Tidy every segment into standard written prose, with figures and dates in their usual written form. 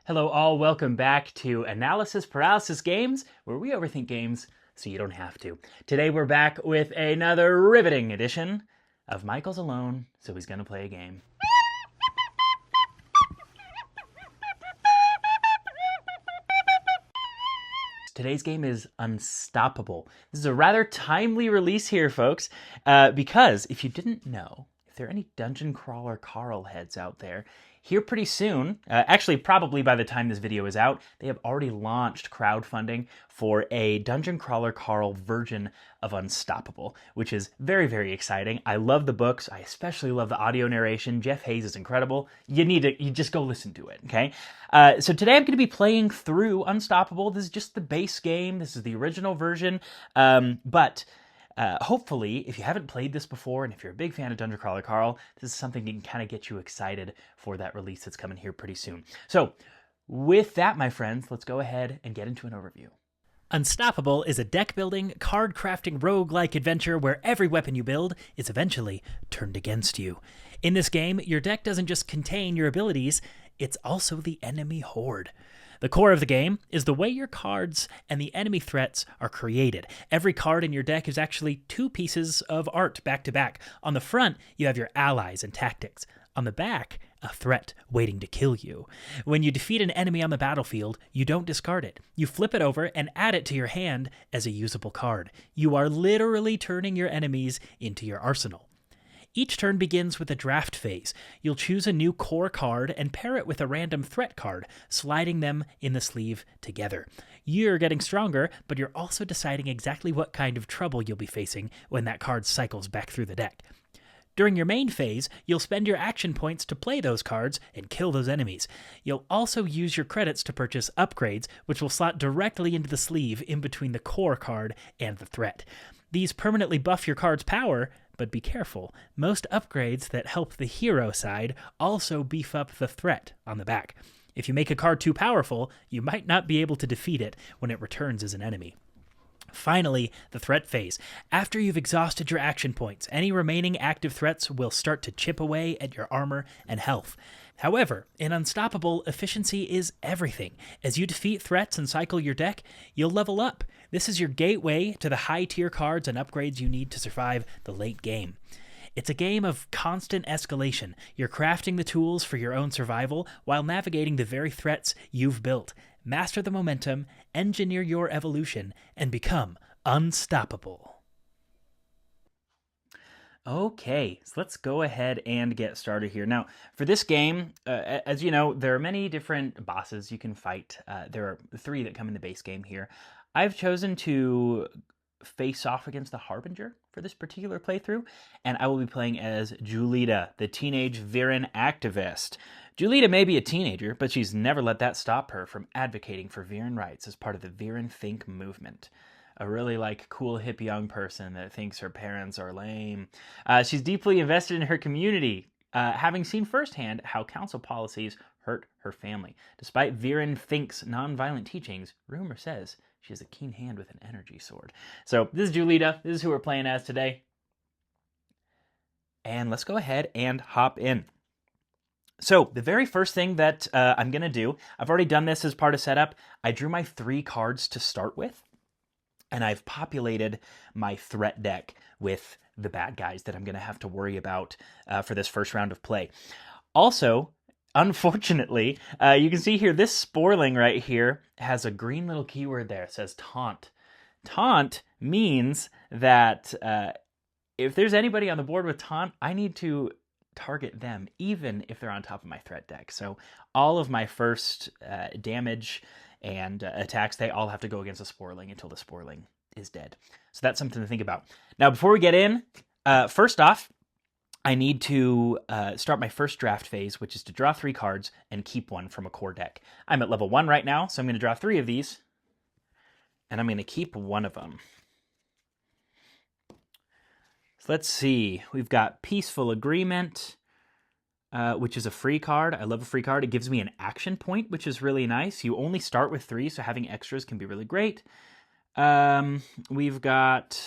Hello all, welcome back to Analysis Paralysis Games, where we overthink games so you don't have to. Today we're back with another riveting edition of Michael's alone, so he's gonna play a game. Today's game is Unstoppable. This is a rather timely release here, folks, because if you didn't know, if there are any Dungeon Crawler Carl heads out there, here pretty soon, actually probably by the time this video is out, they have already launched crowdfunding for a Dungeon Crawler Carl version of Unstoppable, which is very, very exciting. I love the books. I especially love the audio narration. Jeff Hayes is incredible. You just go listen to it, okay? So today I'm going to be playing through Unstoppable. This is just the base game. This is the original version, but hopefully, if you haven't played this before, and if you're a big fan of Dungeon Crawler Carl, this is something that can kind of get you excited for that release that's coming here pretty soon. So, with that, my friends, let's go ahead and get into an overview. Unstoppable is a deck-building, card-crafting roguelike adventure where every weapon you build is eventually turned against you. In this game, your deck doesn't just contain your abilities, it's also the enemy horde. The core of the game is the way your cards and the enemy threats are created. Every card in your deck is actually two pieces of art back to back. On the front, you have your allies and tactics. On the back, a threat waiting to kill you. When you defeat an enemy on the battlefield, you don't discard it. You flip it over and add it to your hand as a usable card. You are literally turning your enemies into your arsenal. Each turn begins with a draft phase. You'll choose a new core card and pair it with a random threat card, sliding them in the sleeve together. You're getting stronger, but you're also deciding exactly what kind of trouble you'll be facing when that card cycles back through the deck. During your main phase, you'll spend your action points to play those cards and kill those enemies. You'll also use your credits to purchase upgrades, which will slot directly into the sleeve in between the core card and the threat. These permanently buff your card's power, but be careful. Most upgrades that help the hero side also beef up the threat on the back. If you make a card too powerful, you might not be able to defeat it when it returns as an enemy. Finally, the threat phase. After you've exhausted your action points, any remaining active threats will start to chip away at your armor and health. However, in Unstoppable, efficiency is everything. As you defeat threats and cycle your deck, you'll level up. This is your gateway to the high-tier cards and upgrades you need to survive the late game. It's a game of constant escalation. You're crafting the tools for your own survival while navigating the very threats you've built. Master the momentum, engineer your evolution, and become unstoppable. Okay, so let's go ahead and get started here. Now, for this game, as you know, there are many different bosses you can fight. There are 3 that come in the base game here. I've chosen to face off against the Harbinger for this particular playthrough, and I will be playing as Julida, the teenage Viren activist. Julida may be a teenager, but she's never let that stop her from advocating for Viren rights as part of the Viren Think movement. A really cool hip young person that thinks her parents are lame. She's deeply invested in her community, having seen firsthand how council policies hurt her family. Despite Viren Think's nonviolent teachings, rumor says she has a keen hand with an energy sword. So this is Julida. This is who we're playing as today. And let's go ahead and hop in. So the very first thing that I'm going to do, I've already done this as part of setup. I drew my 3 cards to start with, and I've populated my threat deck with the bad guys that I'm going to have to worry about for this first round of play. Also, unfortunately, you can see here, this Sporling right here has a green little keyword there. It says taunt. Taunt means that if there's anybody on the board with taunt, I need to target them, even if they're on top of my threat deck. So all of my first damage and attacks, they all have to go against a Sporling until the Sporling is dead. So that's something to think about. Now, before we get in, first off, I need to start my first draft phase, which is to draw 3 cards and keep 1 from a core deck. I'm at level 1 right now, so I'm going to draw 3 of these, and I'm going to keep 1 of them. So let's see. We've got Peaceful Agreement, which is a free card. I love a free card. It gives me an action point, which is really nice. You only start with 3, so having extras can be really great. We've got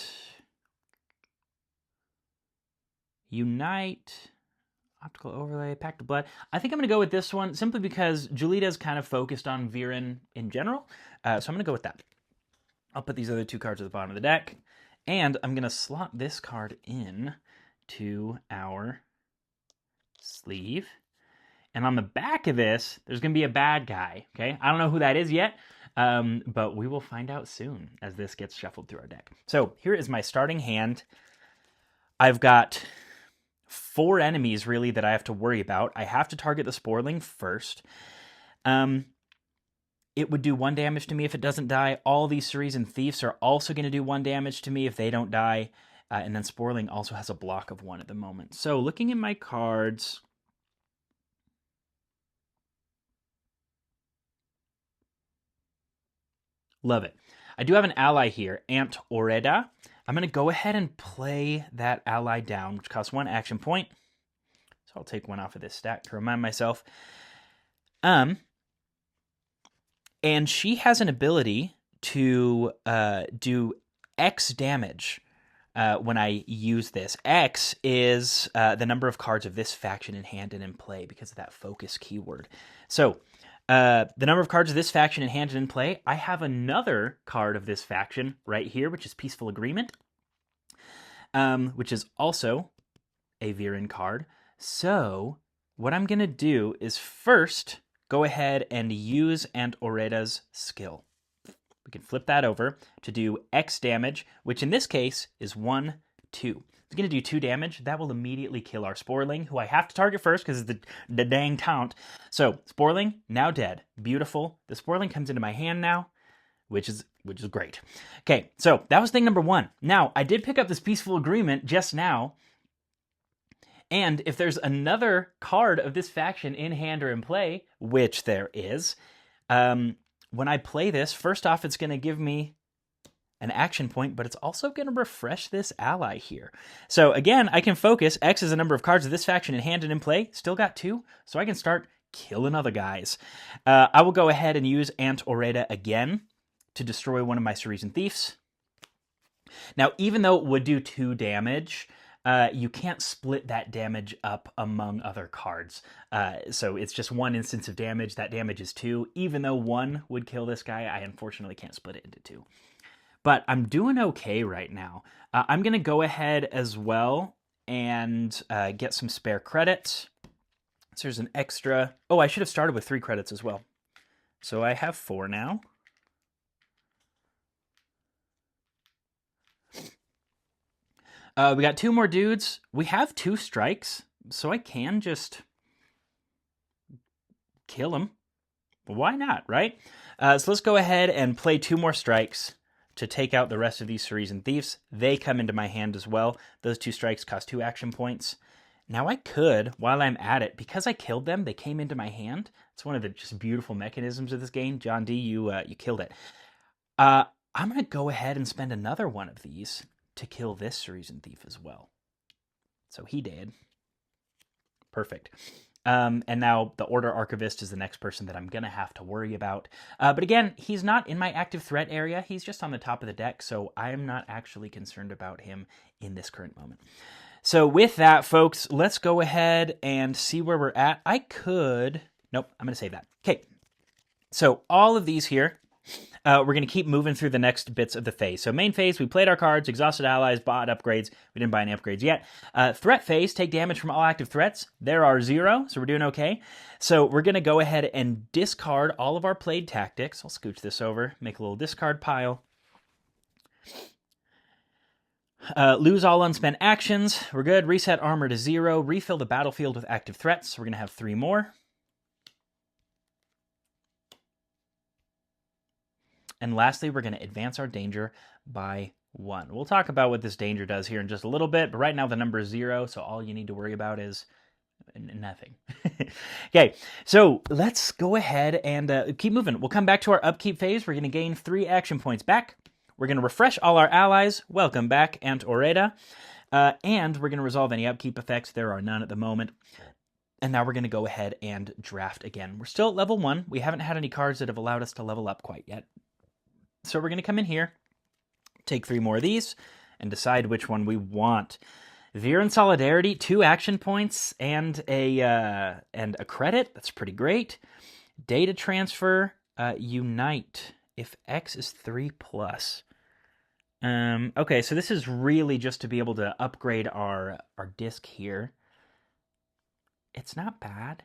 Unite. Optical Overlay, Pact of Blood. I think I'm going to go with this one simply because Julida's kind of focused on Viren in general. So I'm going to go with that. I'll put these other 2 cards at the bottom of the deck. And I'm going to slot this card in to our sleeve. And on the back of this, there's going to be a bad guy. Okay, I don't know who that is yet, but we will find out soon as this gets shuffled through our deck. So here is my starting hand. I've got 4 enemies, really, that I have to worry about. I have to target the Sporling first. It would do 1 damage to me if it doesn't die. All these Syrian Thieves are also going to do 1 damage to me if they don't die. And then Sporling also has a block of 1 at the moment. So looking at my cards, love it. I do have an ally here, Aunt Oreda. I'm going to go ahead and play that ally down, which costs 1 action point. So I'll take 1 off of this stack to remind myself. And she has an ability to do X damage when I use this. X is the number of cards of this faction in hand and in play because of that focus keyword. So the number of cards of this faction in hand and in play, I have another card of this faction right here, which is Peaceful Agreement, which is also a Viren card. So what I'm going to do is first go ahead and use Aunt Oreda's skill. We can flip that over to do X damage, which in this case is 1, 2. It's going to do 2 damage. That will immediately kill our Sporling, who I have to target first because it's the dang taunt. So, Sporling, now dead. Beautiful. The Sporling comes into my hand now, which is great. Okay, so that was thing number 1. Now, I did pick up this Peaceful Agreement just now, and if there's another card of this faction in hand or in play, which there is, when I play this, first off, it's going to give me an action point, but it's also going to refresh this ally here. So again, I can focus. X is the number of cards of this faction in hand and in play. Still got 2, so I can start killing other guys. I will go ahead and use Aunt Oreda again to destroy one of my Syrian Thieves. Now, even though it would do 2 damage, you can't split that damage up among other cards. So it's just 1 instance of damage. That damage is 2. Even though 1 would kill this guy, I unfortunately can't split it into 2. But I'm doing okay right now. I'm going to go ahead as well and get some spare credits. So there's an extra... Oh, I should have started with 3 credits as well. So I have 4 now. We got 2 more dudes. We have 2 strikes, so I can just kill them. Why not, right? So let's go ahead and play 2 more strikes to take out the rest of these Syrian Thieves. They come into my hand as well. Those 2 strikes cost 2 action points. Now I could, while I'm at it, because I killed them, they came into my hand. It's one of the just beautiful mechanisms of this game. John D, you killed it. I'm going to go ahead and spend another one of these to kill this Syrian Thief as well. So he did. Perfect. And now the Order Archivist is the next person that I'm going to have to worry about. But again, he's not in my active threat area. He's just on the top of the deck, so I am not actually concerned about him in this current moment. So with that, folks, let's go ahead and see where we're at. I could... Nope, I'm going to save that. Okay, so all of these here, we're going to keep moving through the next bits of the phase. So main phase, we played our cards, exhausted allies, bought upgrades. We didn't buy any upgrades yet. Threat phase, take damage from all active threats. There are 0, so we're doing okay. So we're going to go ahead and discard all of our played tactics. I'll scooch this over, make a little discard pile. Lose all unspent actions. We're good. Reset armor to 0. Refill the battlefield with active threats. We're going to have 3 more. And lastly, we're going to advance our danger by 1. We'll talk about what this danger does here in just a little bit, but right now the number is 0, so all you need to worry about is nothing. Okay, so let's go ahead and keep moving. We'll come back to our upkeep phase. We're going to gain 3 action points back. We're going to refresh all our allies. Welcome back, Aunt Oreda. And we're going to resolve any upkeep effects. There are none at the moment. And now we're going to go ahead and draft again. We're still at level 1. We haven't had any cards that have allowed us to level up quite yet. So we're going to come in here, take 3 more of these, and decide which one we want. Viren Solidarity, 2 action points, and a credit. That's pretty great. Data Transfer, Unite, if X is 3+. Okay, so this is really just to be able to upgrade our disc here. It's not bad.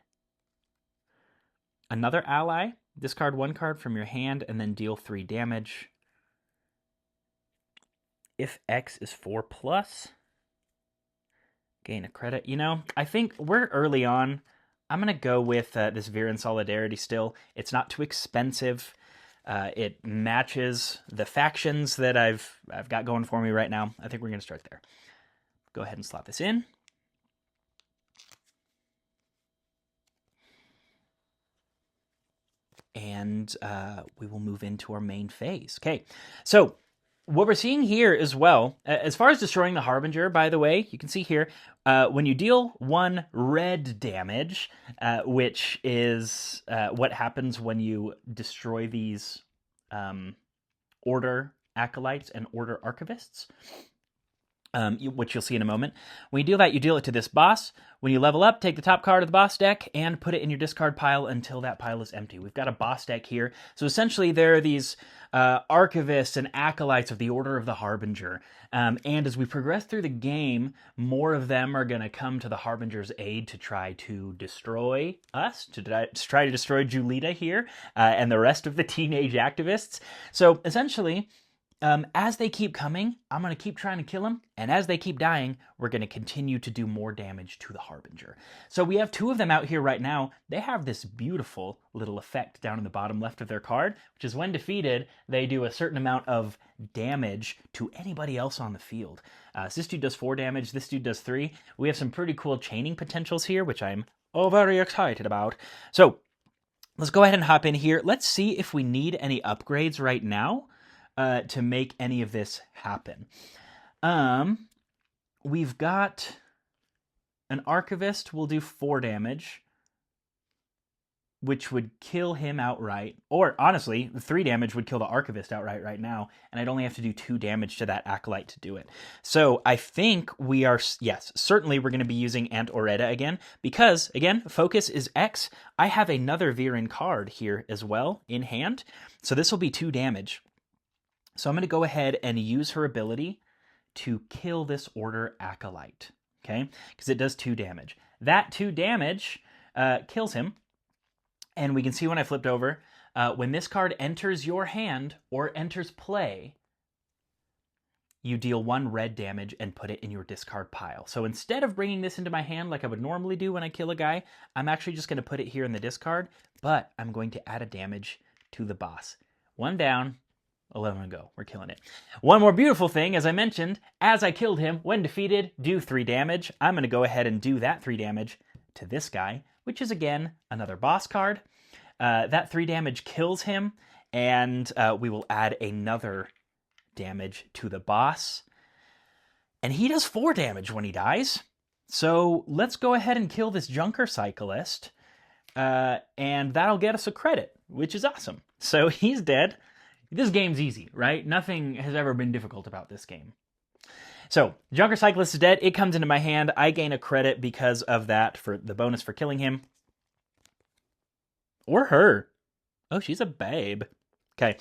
Another ally, discard 1 card from your hand and then deal 3 damage. If X is 4+, gain a credit. You know, I think we're early on. I'm going to go with this Viren Solidarity still. It's not too expensive. It matches the factions that I've got going for me right now. I think we're going to start there. Go ahead and slot this in. And we will move into our main phase. Okay, so what we're seeing here as well, as far as destroying the Harbinger, by the way, you can see here, when you deal 1 red damage, which is what happens when you destroy these Order Acolytes and Order Archivists, which you'll see in a moment. When you deal that, you deal it to this boss. When you level up, take the top card of the boss deck and put it in your discard pile until that pile is empty. We've got a boss deck here. So essentially there are these Archivists and Acolytes of the Order of the Harbinger. And as we progress through the game, more of them are going to come to the Harbinger's aid to try to destroy us, to try to destroy Julida here, and the rest of the teenage activists. So essentially, as they keep coming, I'm going to keep trying to kill them, and as they keep dying, we're going to continue to do more damage to the Harbinger. So we have 2 of them out here right now. They have this beautiful little effect down in the bottom left of their card, which is when defeated, they do a certain amount of damage to anybody else on the field. So this dude does 4 damage, this dude does 3. We have some pretty cool chaining potentials here, which I'm very excited about. So let's go ahead and hop in here. Let's see if we need any upgrades right now to make any of this happen. We've got an Archivist will do 4 damage, which would kill him outright. Or, honestly, 3 damage would kill the Archivist outright right now, and I'd only have to do 2 damage to that Acolyte to do it. So I think we are, yes, certainly we're going to be using Ant Oretta again, because, again, focus is X. I have another Viren card here as well in hand, so this will be 2 damage. So I'm going to go ahead and use her ability to kill this Order Acolyte, okay? Because it does 2 damage. That 2 damage kills him, and we can see when I flipped over, when this card enters your hand or enters play, you deal 1 red damage and put it in your discard pile. So instead of bringing this into my hand like I would normally do when I kill a guy, I'm actually just going to put it here in the discard, but I'm going to add a damage to the boss. 1 down. 11 to go. We're killing it. One more beautiful thing, as I mentioned, as I killed him, when defeated, do 3 damage. I'm going to go ahead and do that 3 damage to this guy, which is, again, another boss card. That 3 damage kills him, and we will add another damage to the boss. And he does 4 damage when he dies. So let's go ahead and kill this Junker Cyclist, and that'll get us a credit, which is awesome. So he's dead. This game's easy, right? Nothing has ever been difficult about this game. So, Junker Cyclist is dead. It comes into my hand. I gain a credit because of that, for the bonus for killing him. Or her. Oh, she's a babe. Okay.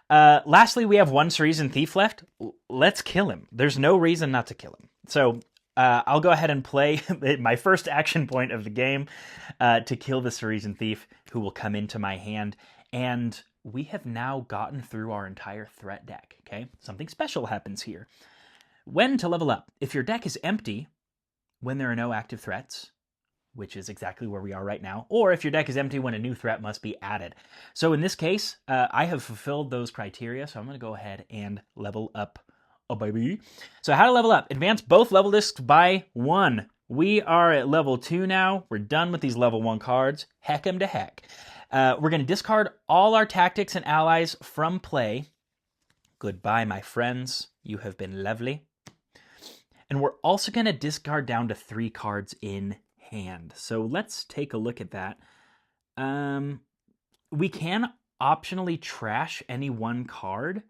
Lastly, we have 1 Ceresan Thief left. Let's kill him. There's no reason not to kill him. So, I'll go ahead and play my first action point of the game to kill the Ceresan Thief, who will come into my hand. And we have now gotten through our entire threat deck, okay? Something special happens here. When to level up? If your deck is empty, when there are no active threats, which is exactly where we are right now, or if your deck is empty when a new threat must be added. So in this case, I have fulfilled those criteria, so I'm going to go ahead and level up a baby. So how to level up? Advance both level discs by 1. We are at level 2 now. We're done with these level 1 cards. Heck 'em to heck. We're going to discard all our tactics and allies from play. Goodbye, my friends. You have been lovely. And we're also going to discard down to 3 cards in hand. So let's take a look at that. We can optionally trash any 1 card.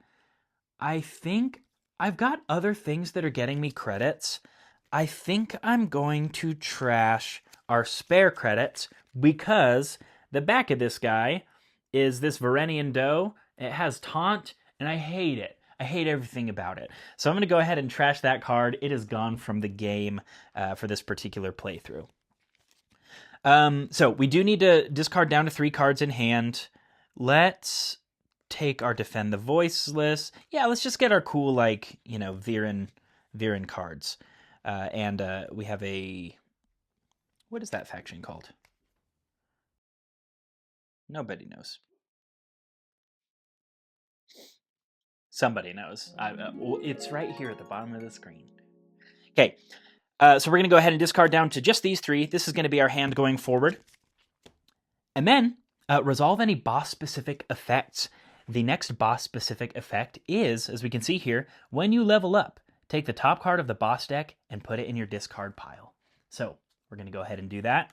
I think I've got other things that are getting me credits. I think I'm going to trash our spare credits because the back of this guy is this Varenian Doe. It has taunt, and I hate it. I hate everything about it. So I'm going to go ahead and trash that card. It is gone from the game for this particular playthrough. So we do need to discard down to 3 cards in hand. Let's take our Defend the Voiceless. Yeah, let's just get our cool, like, Viren cards. And we have a... What is that faction called? Nobody knows. Somebody knows. It's right here at the bottom of the screen. Okay, so we're going to go ahead and discard down to just these 3. This is going to be our hand going forward. And then resolve any boss-specific effects. The next boss-specific effect is, as we can see here, when you level up, take the top card of the boss deck and put it in your discard pile. So we're going to go ahead and do that.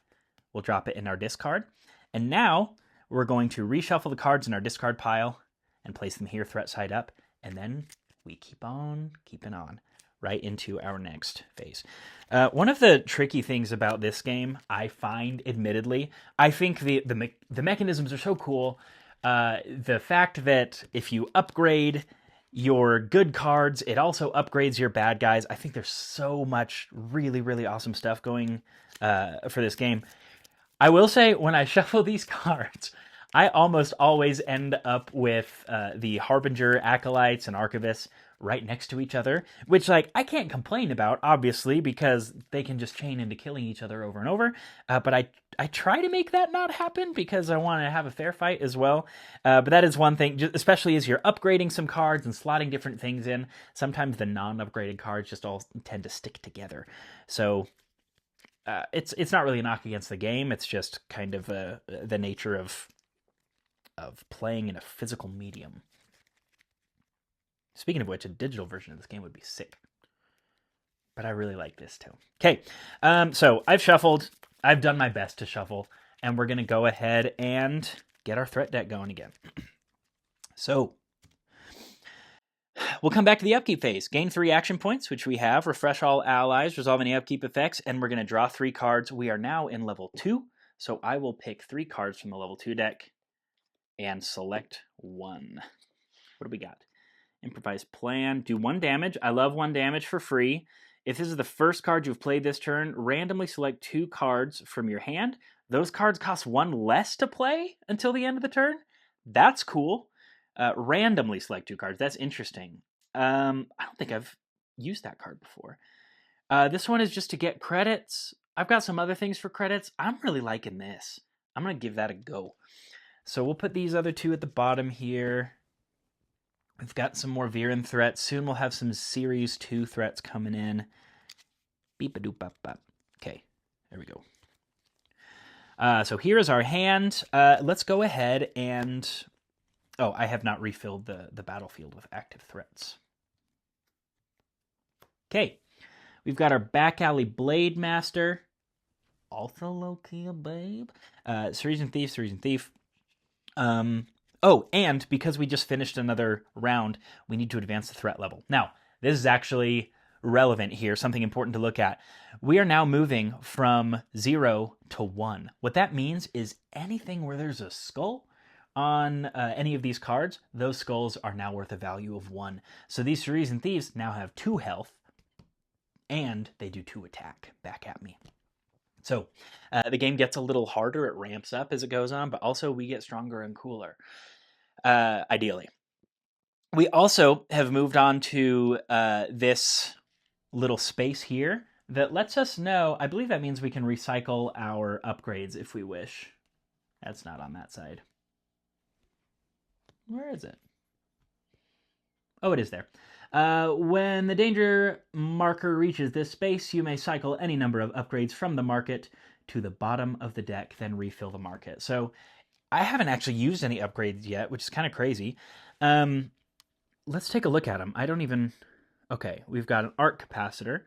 We'll drop it in our discard. And now we're going to reshuffle the cards in our discard pile and place them here threat side up. And then we keep on keeping on right into our next phase. One of the tricky things about this game, I find, admittedly, I think the mechanisms are so cool. The fact that if you upgrade your good cards, it also upgrades your bad guys. I think there's so much really, really awesome stuff going for this game. I will say, when I shuffle these cards, I almost always end up with the Harbinger, Acolytes, and Archivists right next to each other, which, like, I can't complain about, obviously, because they can just chain into killing each other over and over. But I try to make that not happen because I want to have a fair fight as well. But that is one thing, especially as you're upgrading some cards and slotting different things in. Sometimes the non-upgraded cards just all tend to stick together. So it's not really a knock against the game. It's just kind of the nature of playing in a physical medium. Speaking of which, a digital version of this game would be sick. But I really like this too. Okay, so I've shuffled. I've done my best to shuffle. And we're going to go ahead and get our threat deck going again. So we'll come back to the upkeep phase. Gain 3 action points, which we have. Refresh all allies. Resolve any upkeep effects. And we're going to draw 3 cards. We are now in level 2. So I will pick 3 cards from the level 2 deck and select 1. What do we got? Improvise plan. Do 1 damage. I love 1 damage for free. If this is the first card you've played this turn, randomly select 2 cards from your hand. Those cards cost 1 less to play until the end of the turn. That's cool. Randomly select 2 cards. That's interesting. I don't think I've used that card before. This one is just to get credits. I've got some other things for credits. I'm really liking this. I'm going to give that a go. So we'll put these other 2 at the bottom here. We've got some more Viren threats. Soon we'll have some Series 2 threats coming in. Beep-a-doop-bop-bop. Okay, there we go. So here is our hand. Let's go ahead and... Oh, I have not refilled the battlefield with active threats. Okay, we've got our Back Alley Blade Master. Also low-key a babe. Series and Thief. Oh, and because we just finished another round, we need to advance the threat level. Now, this is actually relevant here, something important to look at. We are now moving from 0 to 1. What that means is anything where there's a skull on any of these cards, those skulls are now worth a value of 1. So these Series and Thieves now have 2 health, and they do 2 attack back at me. So the game gets a little harder. It ramps up as it goes on, but also we get stronger and cooler. Ideally. We also have moved on to this little space here that lets us know, I believe that means we can recycle our upgrades if we wish. That's not on that side. Where is it? Oh, it is there. When the danger marker reaches this space, you may cycle any number of upgrades from the market to the bottom of the deck, then refill the market. So I haven't actually used any upgrades yet, which is kind of crazy. Let's take a look at them. I don't even... Okay, we've got an Arc Capacitor.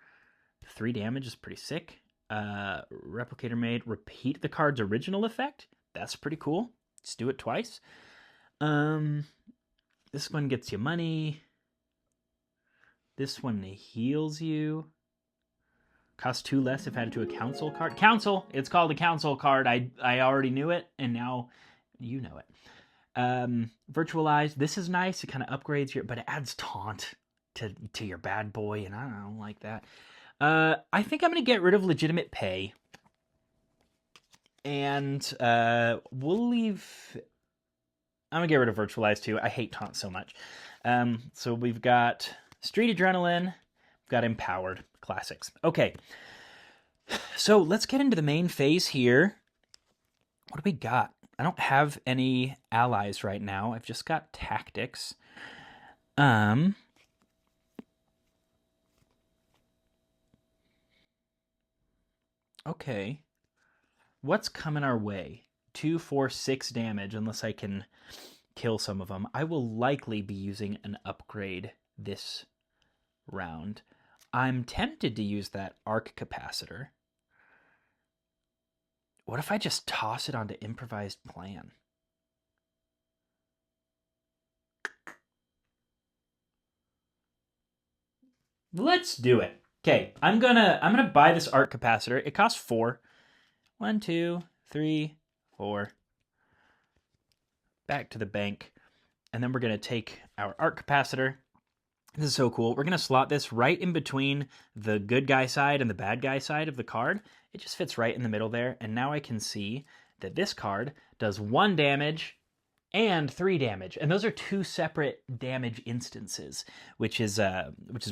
3 damage is pretty sick. Replicator Made. Repeat the card's original effect. That's pretty cool. Let's do it twice. This one gets you money. This one heals you. Costs 2 less if added to a council card. Council! It's called a council card. I already knew it, and now you know it. Virtualize. This is nice. It kind of upgrades your... But it adds taunt to your bad boy, and I don't like that. I think I'm going to get rid of legitimate pay. And we'll leave... I'm going to get rid of virtualize, too. I hate taunt so much. So we've got Street Adrenaline. We've got Empowered. Classics. Okay. So let's get into the main phase here. What do we got? I don't have any allies right now. I've just got tactics. Okay. What's coming our way? 2, 4, 6 damage, unless I can kill some of them. I will likely be using an upgrade this round. I'm tempted to use that arc capacitor. What if I just toss it onto improvised plan? Let's do it. Okay, I'm gonna buy this arc capacitor. It costs 4. 1, 2, 3, 4. Back to the bank. And then we're gonna take our arc capacitor. This is so cool. We're gonna slot this right in between the good guy side and the bad guy side of the card. It just fits right in the middle there. And now I can see that this card does 1 damage and 3 damage. And those are 2 separate damage instances, which is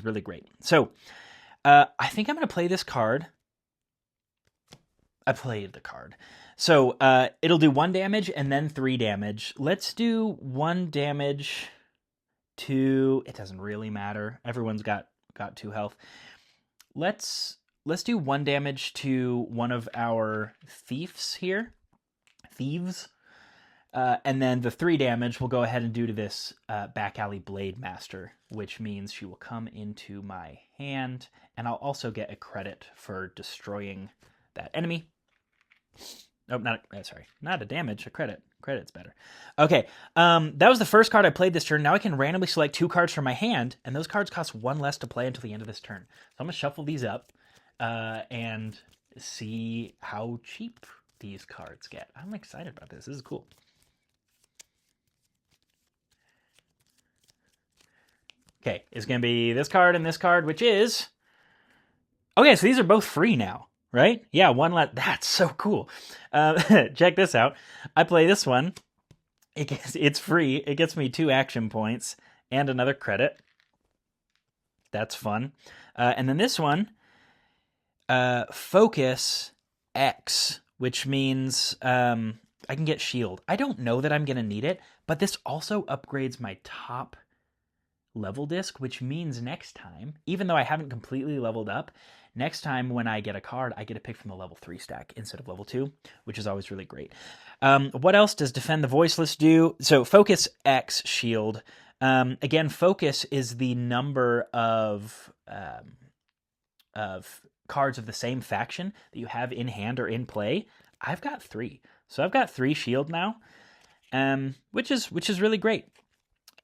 really great. So I think I'm going to play this card. I played the card. So it'll do 1 damage and then 3 damage. Let's do 1 damage to... It doesn't really matter. Everyone's got 2 health. Let's do 1 damage to one of our thieves here. Thieves. And then the 3 damage we'll go ahead and do to this back alley Blade Master, which means she will come into my hand, and I'll also get a credit for destroying that enemy. Oh, not a damage, a credit. Credit's better. Okay, that was the first card I played this turn. Now I can randomly select 2 cards from my hand, and those cards cost 1 less to play until the end of this turn. So I'm going to shuffle these up and see how cheap these cards get. I'm excited about this. This is cool. Okay, it's going to be this card and this card, which is... Okay, so these are both free now, right? Yeah, 1 less. That's so cool. Check this out. I play this one. It's free. It gets me 2 action points and another credit. That's fun. And then this one, Focus X, which means I can get shield. I don't know that I'm going to need it, but this also upgrades my top level disc, which means next time, even though I haven't completely leveled up, next time when I get a card, I get to pick from the level 3 stack instead of level 2, which is always really great. What else does Defend the Voiceless do? So Focus X shield. Again, Focus is the number of cards of the same faction that you have in hand or in play. I've got 3. So I've got 3 shield now, which is really great.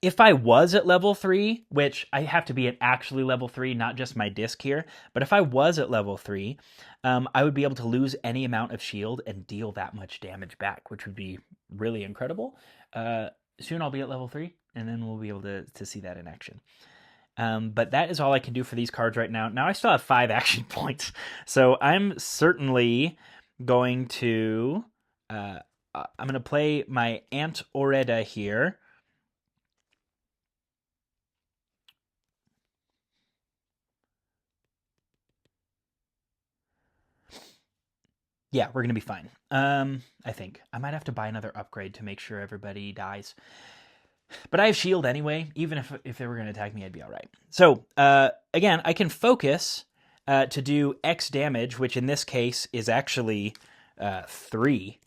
If I was at level 3, which I have to be at actually level 3, not just my disc here, but if I was at level 3, I would be able to lose any amount of shield and deal that much damage back, which would be really incredible. Soon I'll be at level 3, and then we'll be able to see that in action. But that is all I can do for these cards right now. Now I still have 5 action points, so I'm certainly going to... I'm going to play my Aunt Oreda here. Yeah, we're going to be fine. I think. I might have to buy another upgrade to make sure everybody dies. But I have shield anyway. Even if they were going to attack me, I'd be all right. So, again, I can focus to do X damage, which in this case is actually 3.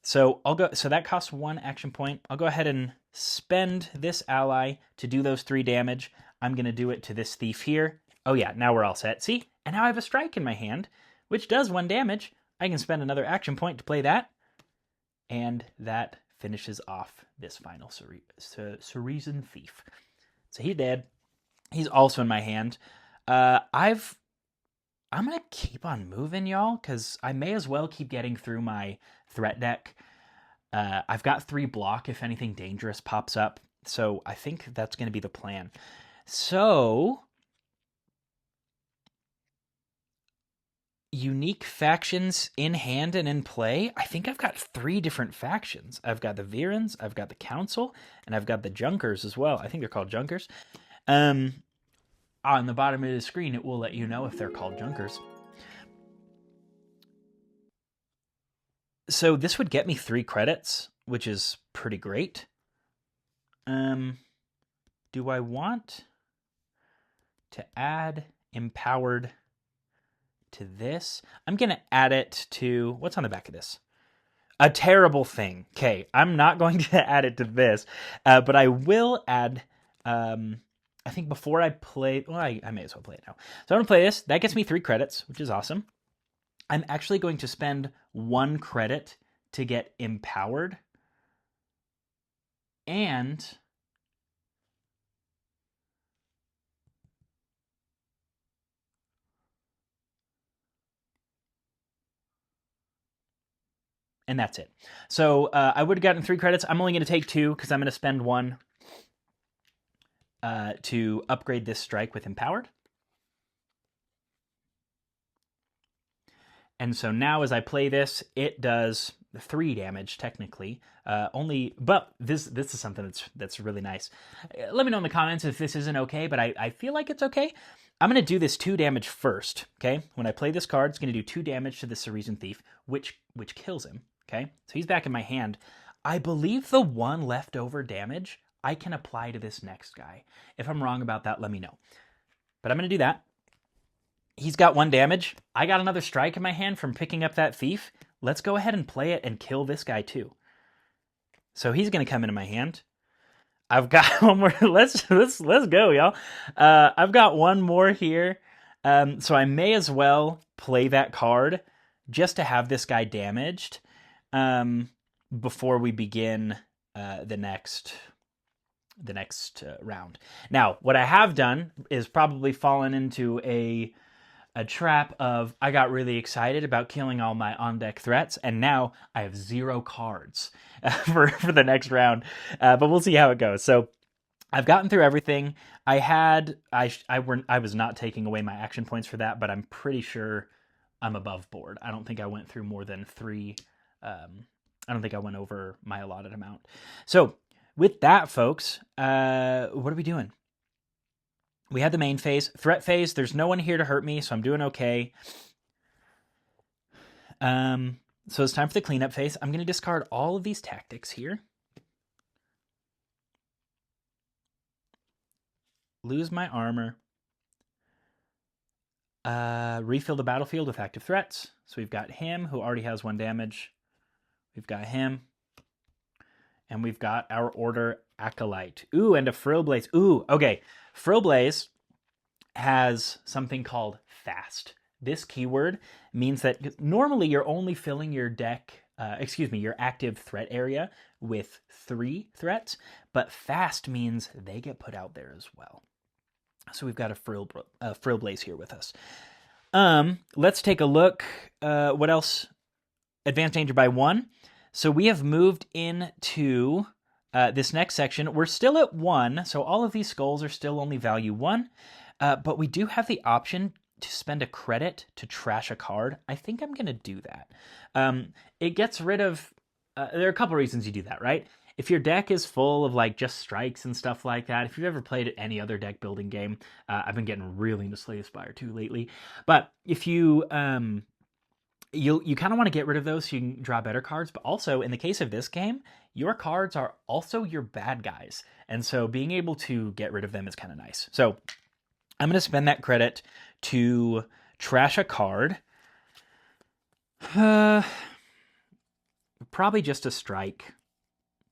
So I'll go. So that costs 1 action point. I'll go ahead and spend this ally to do those 3 damage. I'm going to do it to this thief here. Oh yeah, now we're all set. See? And now I have a strike in my hand, which does 1 damage. I can spend another action point to play that. And that finishes off this final Cerezon Thief. So he's dead. He's also in my hand. I've I'm going to keep on moving, y'all, because I may as well keep getting through my threat deck. I've got 3 block if anything dangerous pops up, so I think that's going to be the plan. So, unique factions in hand and in play. I think I've got 3 different factions. I've got the Virans, I've got the Council, and I've got the Junkers as well. I think they're called Junkers. On the bottom of the screen, it will let you know if they're called Junkers. So this would get me 3 credits, which is pretty great. Do I want to add empowered to this? I'm going to add it to, what's on the back of this? A terrible thing. Okay, I'm not going to add it to this, but I will add, I think before I play, well, I may as well play it now. So I'm going to play this. That gets me 3 credits, which is awesome. I'm actually going to spend 1 credit to get empowered. And that's it. So I would have gotten 3 credits. I'm only going to take 2 because I'm going to spend 1 to upgrade this strike with empowered. And so now as I play this, it does 3 damage technically. But this is something that's really nice. Let me know in the comments if this isn't okay, but I feel like it's okay. I'm going to do this 2 damage first, okay? When I play this card, it's going to do 2 damage to the Ceresian Thief, which kills him, okay? So he's back in my hand. I believe the 1 leftover damage I can apply to this next guy. If I'm wrong about that, let me know. But I'm going to do that. He's got 1 damage. I got another strike in my hand from picking up that thief. Let's go ahead and play it and kill this guy too. So he's going to come into my hand. I've got 1 more. Let's go, y'all. I've got 1 more here. So I may as well play that card just to have this guy damaged before we begin the next round. Now, what I have done is probably fallen into a trap of I got really excited about killing all my on-deck threats, and now I have 0 cards for the next round. But we'll see how it goes. So I've gotten through everything. I was not taking away my action points for that, but I'm pretty sure I'm above board. I don't think I went through more than 3. I don't think I went over my allotted amount. So with that, folks, what are we doing? We had the main phase. Threat phase, there's no one here to hurt me, so I'm doing okay. So it's time for the cleanup phase. I'm going to discard all of these tactics here. Lose my armor. Refill the battlefield with active threats. So we've got him, who already has 1 damage. We've got him. And we've got our Order Acolyte. Ooh, and a Frill Blaze. Ooh, okay. Frill Blaze has something called fast. This keyword means that normally you're only filling your deck, your active threat area with 3 threats, but fast means they get put out there as well. So we've got a Frill Blaze here with us. Let's take a look. What else? Advanced danger by 1. So we have moved into this next section. We're still at 1, so all of these skulls are still only value 1, but we do have the option to spend a credit to trash a card. I think I'm going to do that. It gets rid of... there are a couple reasons you do that, right? If your deck is full of like just strikes and stuff like that, if you've ever played any other deck building game, I've been getting really into Slay the Spire too lately, but if you... You kind of want to get rid of those so you can draw better cards, but also in the case of this game, your cards are also your bad guys, and so being able to get rid of them is kind of nice. So I'm going to spend that credit to trash a card. Probably just a strike.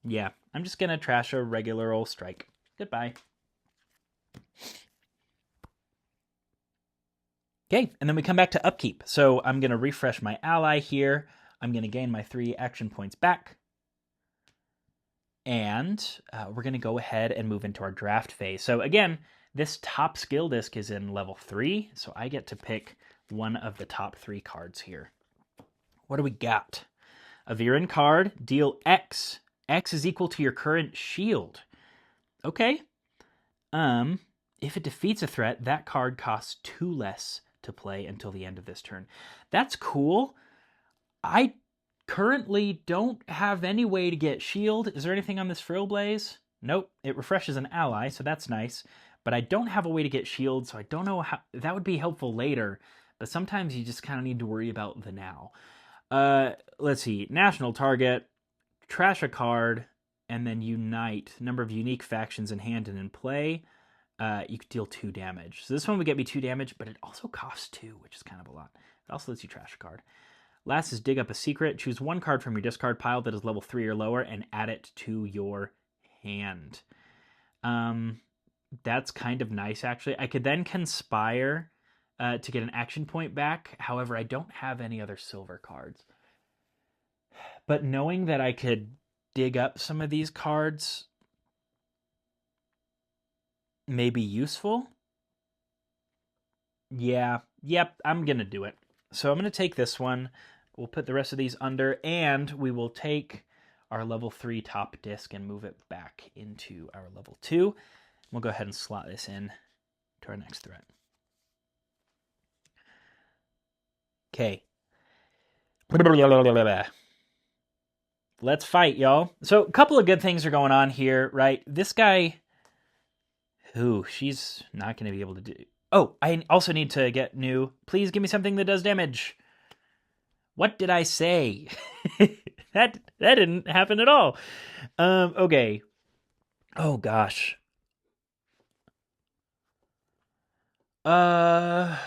Yeah, I'm just going to trash a regular old strike. Goodbye. Okay, and then we come back to upkeep. So I'm going to refresh my ally here. I'm going to gain my 3 action points back. And we're going to go ahead and move into our draft phase. So again, this top skill disc is in level 3, so I get to pick one of the top 3 cards here. What do we got? A Viren card, deal X. X is equal to your current shield. Okay. If it defeats a threat, that card costs 2 less to play until the end of this turn. That's cool. I currently don't have any way to get shield. Is there anything on this Frill Blaze? Nope. It refreshes an ally, so that's nice. But I don't have a way to get shield, so I don't know how... That would be helpful later, but sometimes you just kind of need to worry about the now. Let's see. National target, trash a card, and then unite. Number of unique factions in hand and in play. You could deal 2 damage. So this one would get me 2 damage, but it also costs 2, which is kind of a lot. It also lets you trash a card. Last is dig up a secret. Choose 1 card from your discard pile that is level 3 or lower and add it to your hand. That's kind of nice, actually. I could then conspire to get an action point back. However, I don't have any other silver cards. But knowing that I could dig up some of these cards may be useful. Yeah, yep, I'm going to do it. So I'm going to take this one. We'll put the rest of these under, and we will take our level 3 top disc and move it back into our level 2. We'll go ahead and slot this in to our next threat. Okay. Let's fight, y'all. So a couple of good things are going on here, right? This guy, she's not going to be able to do... Oh, I also need to get new. Please give me something that does damage. What did I say? That didn't happen at all. Okay. Oh, gosh. I'll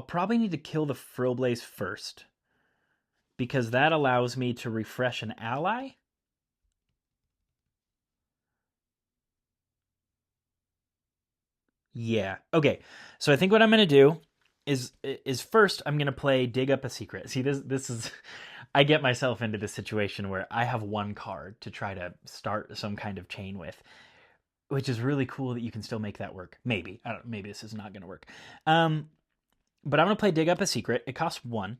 probably need to kill the Frill Blaze first, because that allows me to refresh an ally. Yeah. Okay. So I think what I'm going to do is first I'm going to play Dig Up a Secret. See, this is... I get myself into this situation where I have 1 card to try to start some kind of chain with, which is really cool that you can still make that work. Maybe. I don't. Maybe this is not going to work. But I'm going to play Dig Up a Secret. It costs 1.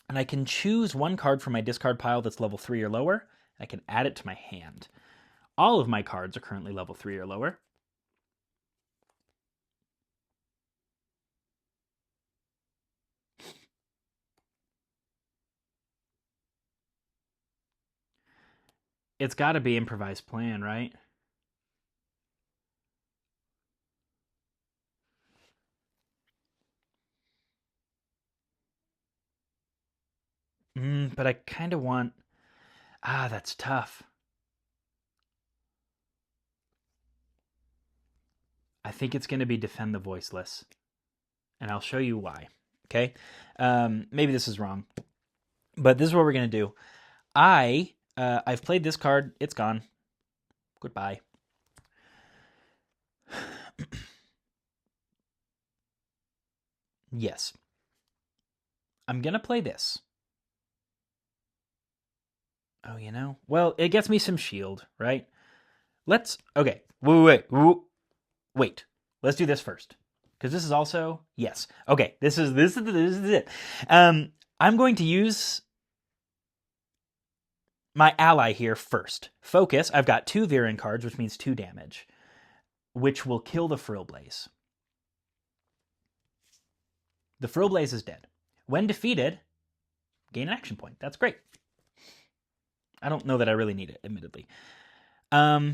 And I can choose 1 card from my discard pile that's level 3 or lower. I can add it to my hand. All of my cards are currently level 3 or lower. It's got to be improvised plan, right? But I kind of want... that's tough. I think it's going to be Defend the Voiceless. And I'll show you why. Okay? Maybe this is wrong. But this is what we're going to do. I've played this card. It's gone. Goodbye. Yes. I'm going to play this. Oh, you know? Well, it gets me some shield, right? Okay. Wait. Let's do this first. Because this is also... Yes. Okay. This is it. I'm going to use my ally here first. Focus. I've got 2 Viren cards, which means 2 damage, which will kill the Frill Blaze. The Frill Blaze is dead. When defeated, gain an action point. That's great. I don't know that I really need it, admittedly. I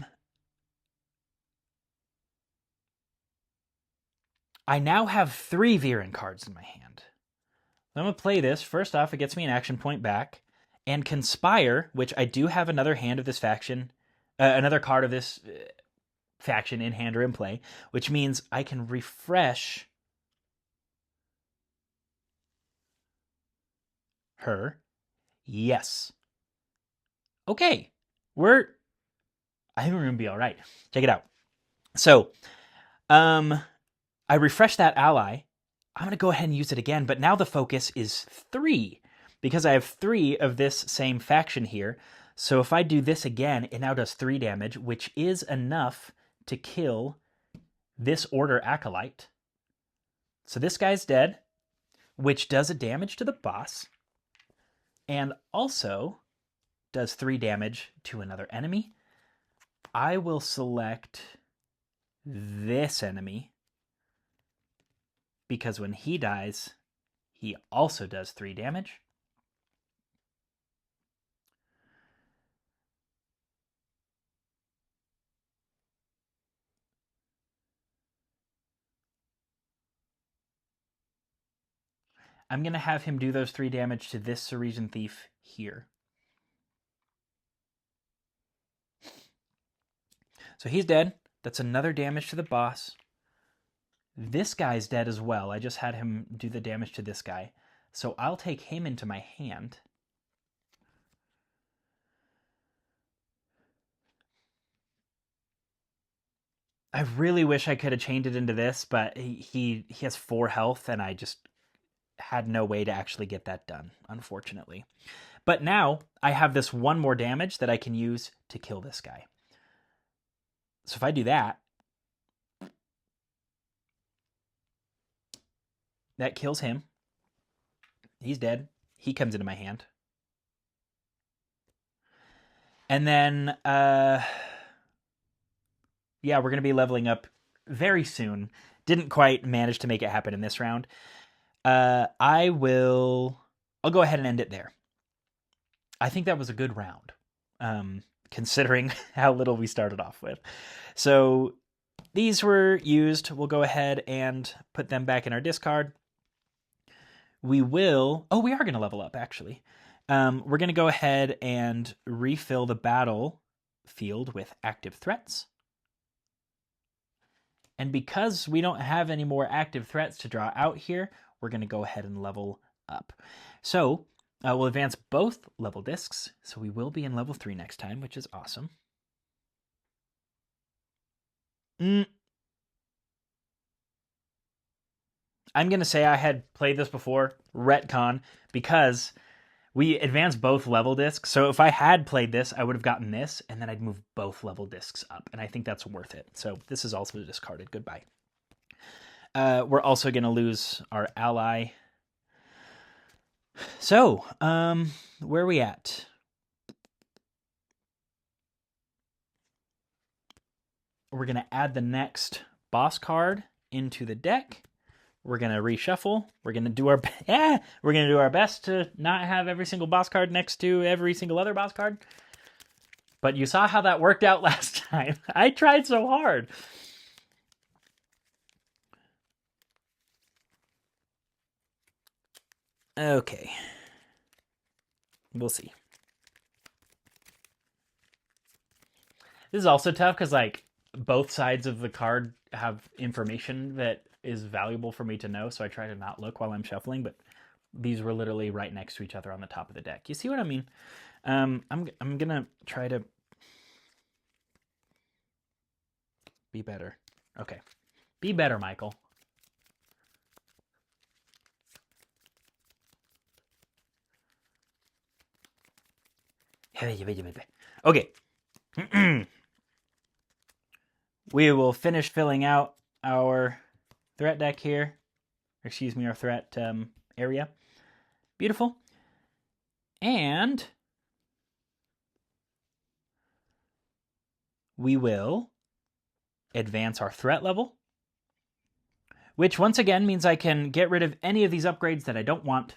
now have 3 Viren cards in my hand. I'm going to play this. First off, it gets me an action point back. And Conspire, which I do have another hand of this faction, another card of this faction in hand or in play, which means I can refresh her. Yes. Okay. I think we're going to be all right. Check it out. So, I refresh that ally. I'm going to go ahead and use it again, but now the focus is 3 because I have 3 of this same faction here. So if I do this again, it now does 3 damage, which is enough to kill this Order Acolyte. So this guy's dead, which does a damage to the boss, and also does 3 damage to another enemy. I will select this enemy, because when he dies, he also does 3 damage. I'm going to have him do those 3 damage to this Ceresian Thief here. So he's dead. That's another damage to the boss. This guy's dead as well. I just had him do the damage to this guy. So I'll take him into my hand. I really wish I could have chained it into this, but he has 4 health, and I just had no way to actually get that done, unfortunately. But now I have this 1 more damage that I can use to kill this guy. So if I do that, that kills him. He's dead. He comes into my hand. And then, yeah, we're going to be leveling up very soon. Didn't quite manage to make it happen in this round. I'll go ahead and end it there. I think that was a good round, considering how little we started off with. So these were used. We'll go ahead and put them back in our discard. We are going to level up, actually. We're going to go ahead and refill the battlefield with active threats. And because we don't have any more active threats to draw out here, we're going to go ahead and level up. So we'll advance both level discs. So we will be in level 3 next time, which is awesome. I'm going to say I had played this before, retcon, because we advanced both level discs. So if I had played this, I would have gotten this, and then I'd move both level discs up. And I think that's worth it. So this is also discarded. Goodbye. We're also going to lose our ally. So, where are we at? We're going to add the next boss card into the deck. We're going to reshuffle. We're going to do our best to not have every single boss card next to every single other boss card. But you saw how that worked out last time. I tried so hard. Okay. We'll see. This is also tough because, like, both sides of the card have information that is valuable for me to know, so I try to not look while I'm shuffling, but these were literally right next to each other on the top of the deck. You see what I mean? I'm gonna try to be better. Okay. Be better, Michael. Okay. We will finish filling out our threat deck here. Excuse me, our threat area. Beautiful. And we will advance our threat level, which once again means I can get rid of any of these upgrades that I don't want.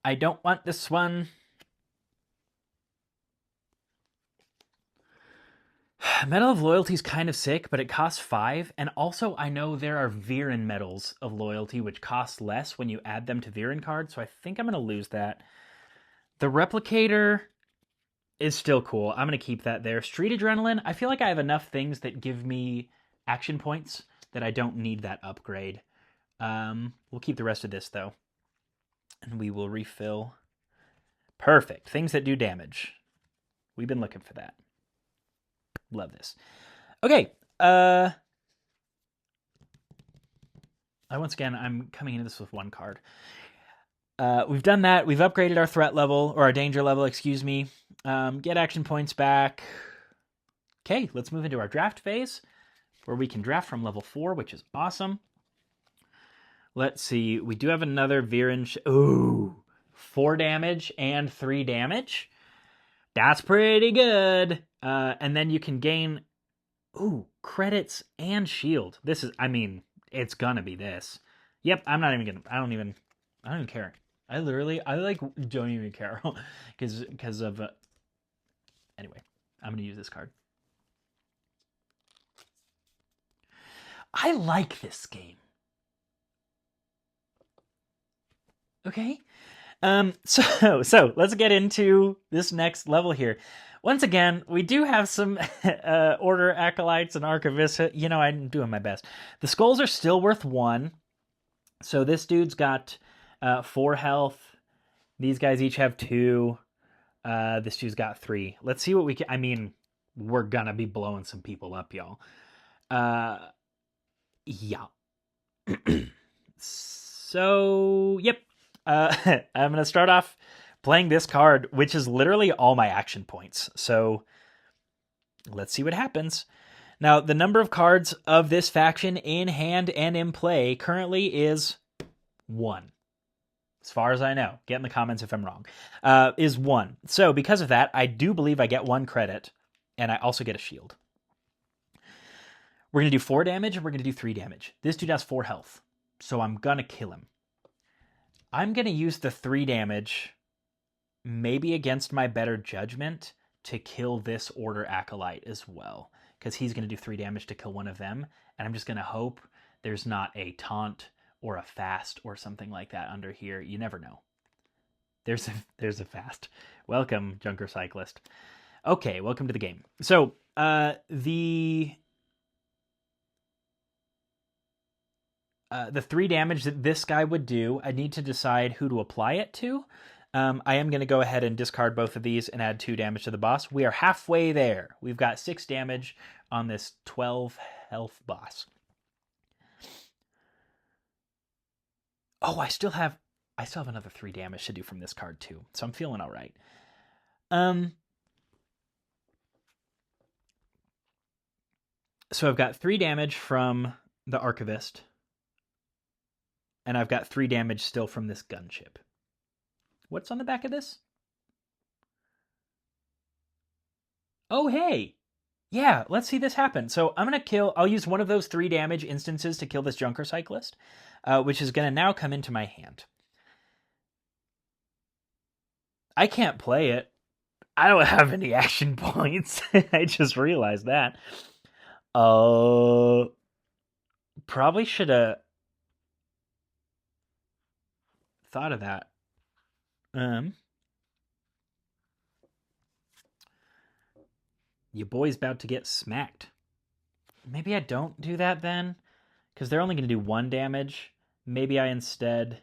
I don't want this one. Medal of Loyalty is kind of sick, but it costs 5. And also, I know there are Viren Medals of Loyalty, which cost less when you add them to Viren cards, so I think I'm going to lose that. The Replicator is still cool. I'm going to keep that there. Street Adrenaline, I feel like I have enough things that give me action points that I don't need that upgrade. We'll keep the rest of this, though. And we will refill. Perfect. Things that do damage. We've been looking for that. Love this. Okay. Once again, I'm coming into this with 1 card. We've done that. We've upgraded our threat level, or our danger level, excuse me. Get action points back. Okay, let's move into our draft phase. where we can draft from level 4, which is awesome. Let's see. We do have another Viren. Ooh, 4 damage and 3 damage. That's pretty good. And then you can gain, credits and shield. This is, I mean, it's gonna be this. Yep, I'm not even gonna, I don't even care. I don't even care. because of, anyway, I'm gonna use this card. I like this game. Okay. So let's get into this next level here. Once again, we do have some Order Acolytes and Archivists. You know, I'm doing my best. The skulls are still worth 1. So this dude's got 4 health. These guys each have 2. This dude's got 3. Let's see what we can... I mean, we're gonna be blowing some people up, y'all. Yeah. So, yep. I'm going to start off playing this card, which is literally all my action points. So let's see what happens. Now, the number of cards of this faction in hand and in play currently is 1. As far as I know. Get in the comments if I'm wrong. Is 1. So because of that, I do believe I get 1 credit, and I also get a shield. We're going to do 4 damage, and we're going to do 3 damage. This dude has 4 health, so I'm going to kill him. I'm going to use the 3 damage, maybe against my better judgment, to kill this Order Acolyte as well. Because he's going to do 3 damage to kill one of them. And I'm just going to hope there's not a taunt or a fast or something like that under here. You never know. There's a fast. Welcome, Junker Cyclist. Okay, welcome to the game. So, the 3 damage that this guy would do, I need to decide who to apply it to. I am going to go ahead and discard both of these and add 2 damage to the boss. We are halfway there. We've got 6 damage on this 12 health boss. Oh, I still have another 3 damage to do from this card too. So I'm feeling all right. So I've got 3 damage from the Archivist. And I've got 3 damage still from this gunship. What's on the back of this? Oh, hey! Yeah, let's see this happen. So I'm going to I'll use one of those 3 damage instances to kill this Junker Cyclist, which is going to now come into my hand. I can't play it. I don't have any action points. I just realized that. Probably should have thought of that. Your boy's about to get smacked. Maybe I don't do that then, because they're only going to do 1 damage. Maybe I instead...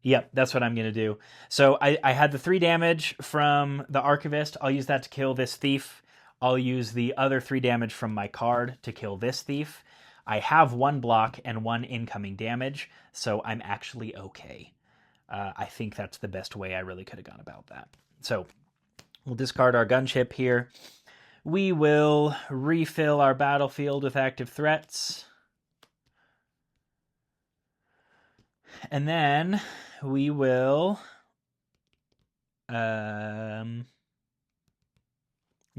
Yep, that's what I'm going to do. So I had the 3 damage from the Archivist. I'll use that to kill this thief. I'll use the other 3 damage from my card to kill this thief. I have 1 block and 1 incoming damage, so I'm actually okay. I think that's the best way I really could have gone about that. So we'll discard our gunship here. We will refill our battlefield with active threats. And then we will... we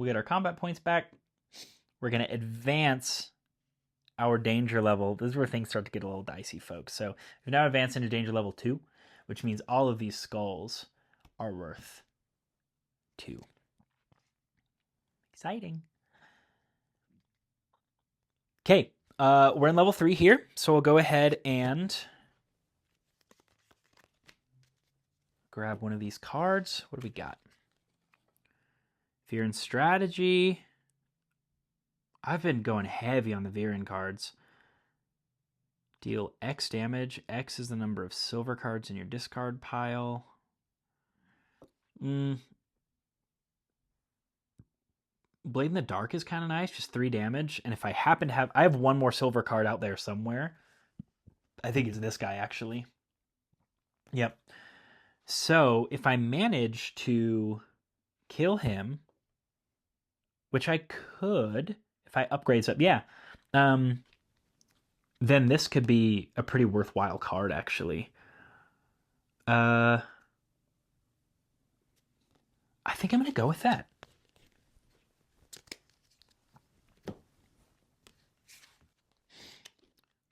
get our combat points back. We're going to advance our danger level. This is where things start to get a little dicey, folks. So we've now advanced into danger level 2, which means all of these skulls are worth 2. Exciting. Okay, we're in level 3 here, so we'll go ahead and grab one of these cards. What do we got? Fear and Strategy. I've been going heavy on the Viren cards. Deal X damage. X is the number of silver cards in your discard pile. Blade in the Dark is kind of nice, just 3 damage. And if I happen to have... I have 1 more silver card out there somewhere. I think it's this guy, actually. Yep. So, if I manage to kill him, which I could... if I upgrade up, yeah, then this could be a pretty worthwhile card, actually. I think I'm going to go with that.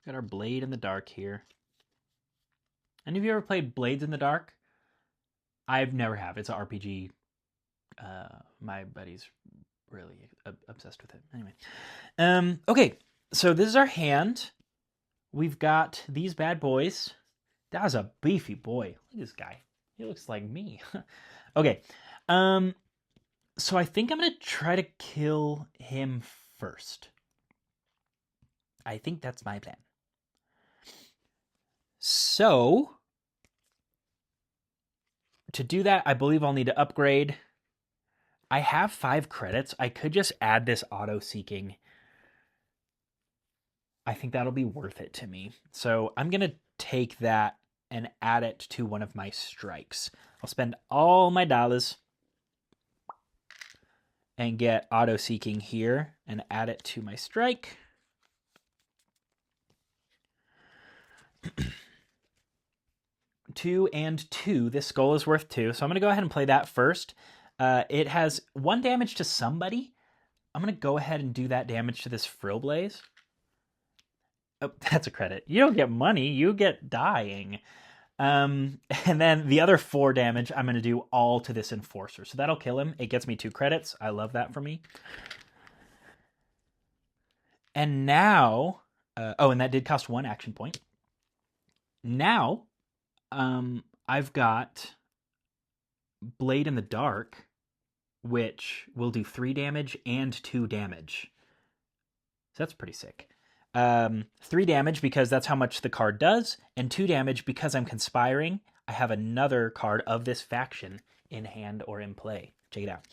Got our Blade in the Dark here. Any of you ever played Blades in the Dark? I've never have. It's an RPG. My buddy's really obsessed with it. Anyway. Okay, so this is our hand. We've got these bad boys. That was a beefy boy. Look at this guy. He looks like me. Okay. So I think I'm going to try to kill him first. I think that's my plan. So, to do that, I believe I'll need to upgrade. I have 5 credits. I could just add this auto-seeking. I think that'll be worth it to me. So I'm going to take that and add it to one of my strikes. I'll spend all my dollars and get auto-seeking here and add it to my strike. 2 and 2. This skull is worth 2, so I'm going to go ahead and play that first. It has 1 damage to somebody. I'm going to go ahead and do that damage to this Frill Blaze. Oh, that's a credit. You don't get money, you get dying. And then the other 4 damage I'm going to do all to this Enforcer. So that'll kill him. It gets me 2 credits. I love that for me. And now... and that did cost 1 action point. Now, I've got Blade in the Dark, which will do 3 damage and 2 damage. So that's pretty sick. 3 damage because that's how much the card does, and 2 damage because I'm conspiring. I have another card of this faction in hand or in play. Check it out.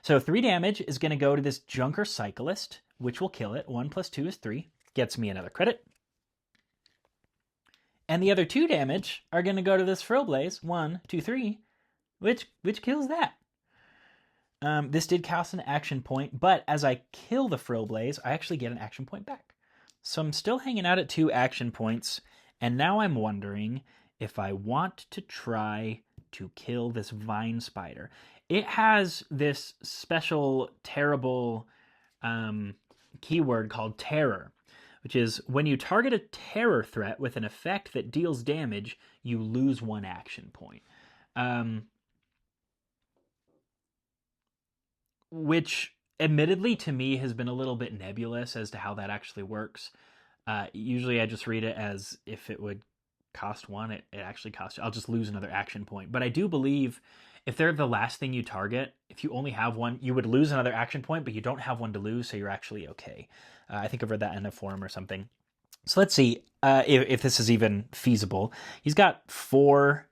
So 3 damage is going to go to this Junker Cyclist, which will kill it. 1 plus 2 is 3. Gets me another credit. And the other 2 damage are going to go to this Frill Blaze. 1, 2, 3, which kills that. This did cost an action point, but as I kill the Frill Blaze, I actually get an action point back. So I'm still hanging out at 2 action points, and now I'm wondering if I want to try to kill this Vine Spider. It has this special, terrible keyword called Terror, which is when you target a terror threat with an effect that deals damage, you lose 1 action point. Which admittedly to me has been a little bit nebulous as to how that actually works. Usually I just read it as if it would cost 1, it actually costs, I'll just lose another action point. But I do believe if they're the last thing you target, if you only have 1, you would lose another action point, but you don't have 1 to lose, so you're actually okay. I think I've read that in a forum or something. So let's see if this is even feasible. He's got 4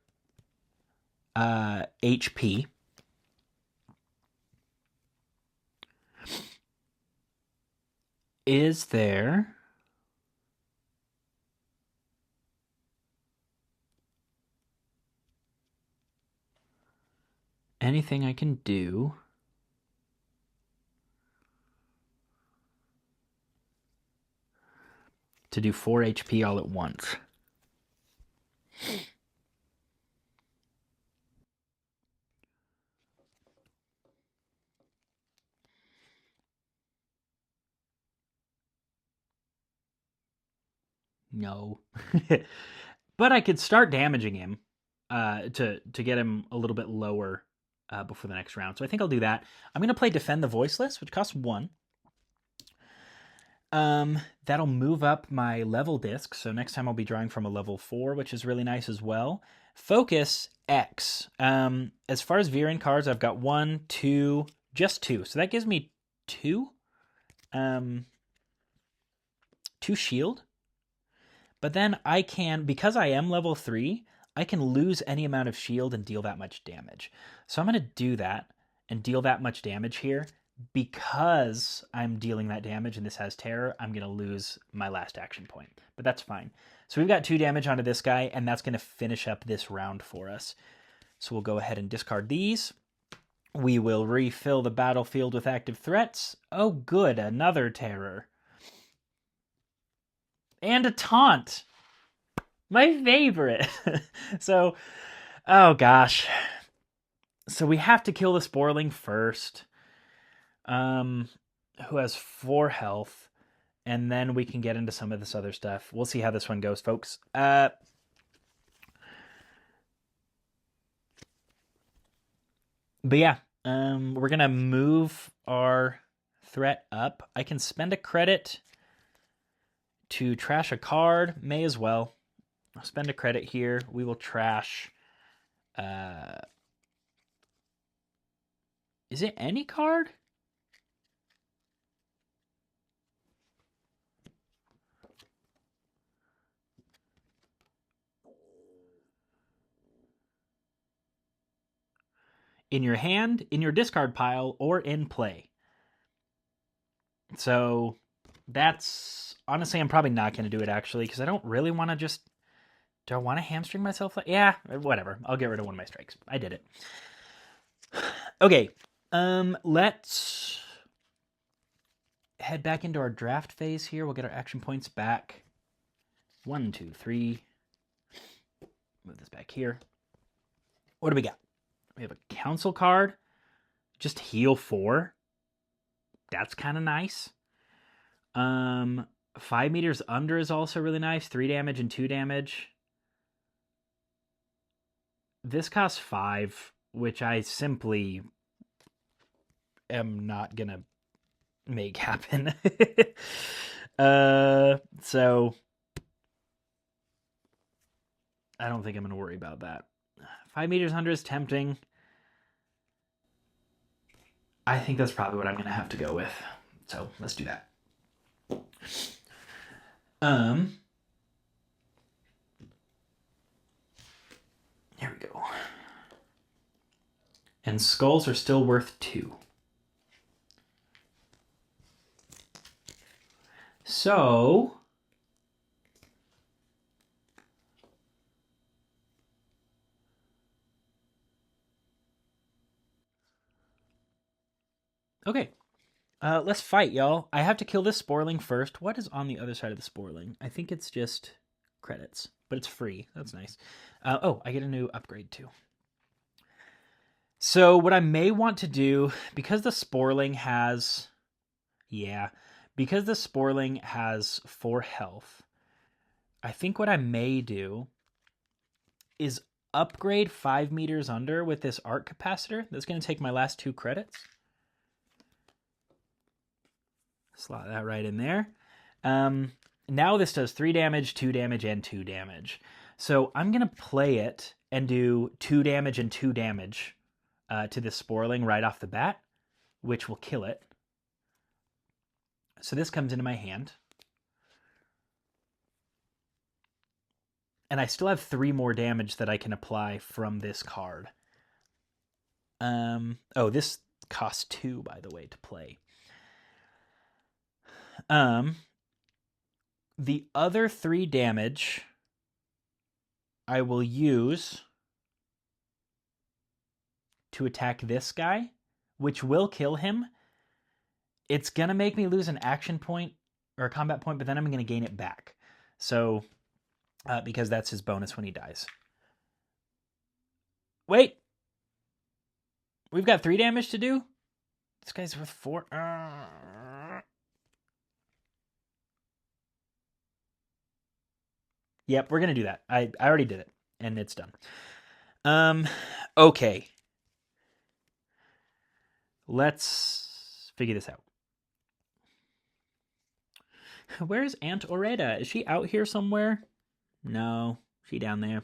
HP. Is there anything I can do to do 4 HP all at once? No. But I could start damaging him to get him a little bit lower before the next round. So I think I'll do that. I'm going to play Defend the Voiceless, which costs 1. That'll move up my level disc. So next time I'll be drawing from a level 4, which is really nice as well. Focus X. As far as veering cards, I've got 1, 2, just 2. So that gives me 2. 2 shield. But then I can, because I am level 3, I can lose any amount of shield and deal that much damage. So I'm going to do that and deal that much damage here. Because I'm dealing that damage and this has terror, I'm going to lose my last action point. But that's fine. So we've got 2 damage onto this guy, and that's going to finish up this round for us. So we'll go ahead and discard these. We will refill the battlefield with active threats. Oh, good, another terror. And a taunt. My favorite. So, oh gosh. So we have to kill the Sporling first. Who has 4 health. And then we can get into some of this other stuff. We'll see how this one goes, folks. But yeah, we're gonna move our threat up. I can spend a credit to trash a card. May as well. I'll spend a credit here. We will trash. Is it any card? In your hand, in your discard pile, or in play. So that's honestly, I'm probably not going to do it actually because I don't really want to just. Do I want to hamstring myself? Yeah, whatever. I'll get rid of one of my strikes. I did it. Okay, let's head back into our draft phase here. We'll get our action points back. 1, 2, 3. Move this back here. What do we got? We have a council card. Just heal 4. That's kind of nice. 5 meters under is also really nice. 3 damage and 2 damage. This costs 5, which I simply am not gonna make happen. So I don't think I'm gonna worry about that. 5 meters under is tempting. I think that's probably what I'm gonna have to go with. So let's do that. Here we go. And skulls are still worth 2. So okay. Let's fight, y'all. I have to kill this Sporling first. What is on the other side of the Sporling? I think it's just credits, but it's free. That's nice. Oh, I get a new upgrade too. So what I may want to do, because the Sporling has... Yeah, because the Sporling has 4 health, I think what I may do is upgrade 5 meters under with this art capacitor. That's going to take my last 2 credits. Slot that right in there. Now this does 3 damage, 2 damage, and 2 damage. So I'm going to play it and do 2 damage and 2 damage to this Sporling right off the bat, which will kill it. So this comes into my hand. And I still have 3 more damage that I can apply from this card. Oh, this costs 2, by the way, to play. The other 3 damage I will use to attack this guy, which will kill him. It's going to make me lose an action point or a combat point, but then I'm going to gain it back. So, because that's his bonus when he dies. Wait. We've got 3 damage to do? This guy's worth 4. Yep, we're going to do that. I already did it, and it's done. Okay. Let's figure this out. Where's Aunt Oreda? Is she out here somewhere? No, she down there.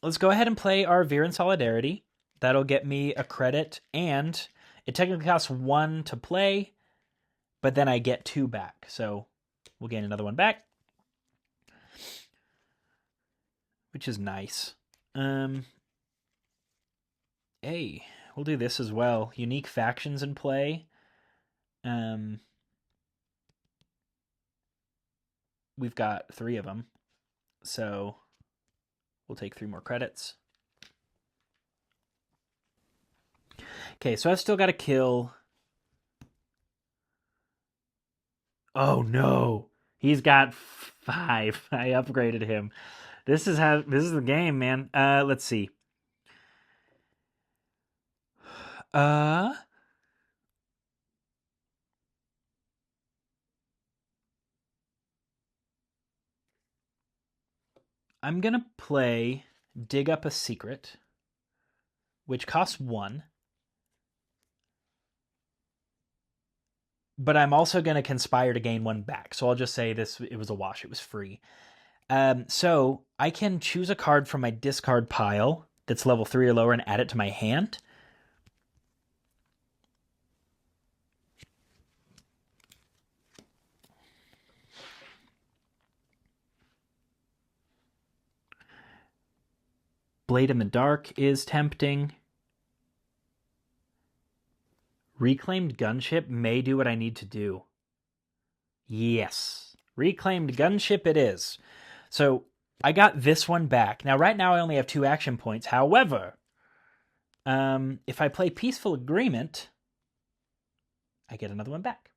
Let's go ahead and play our Viren Solidarity. That'll get me a credit, and it technically costs 1 to play, but then I get 2 back. So we'll gain another 1 back, which is nice. Hey, we'll do this as well. Unique factions in play. We've got 3 of them, so we'll take 3 more credits. Okay, so I've still got to kill. Oh no, he's got 5. I upgraded him. This is the game, man. Let's see. Uh, I'm gonna play Dig Up a Secret, which costs 1. But I'm also gonna conspire to gain 1 back. So I'll just say it was a wash. It was free. So I can choose a card from my discard pile that's level 3 or lower and add it to my hand. Blade in the Dark is tempting. Reclaimed Gunship may do what I need to do. Yes. Reclaimed Gunship it is. So I got this one back. Now, right now I only have 2 action points. However, if I play Peaceful Agreement, I get another one back.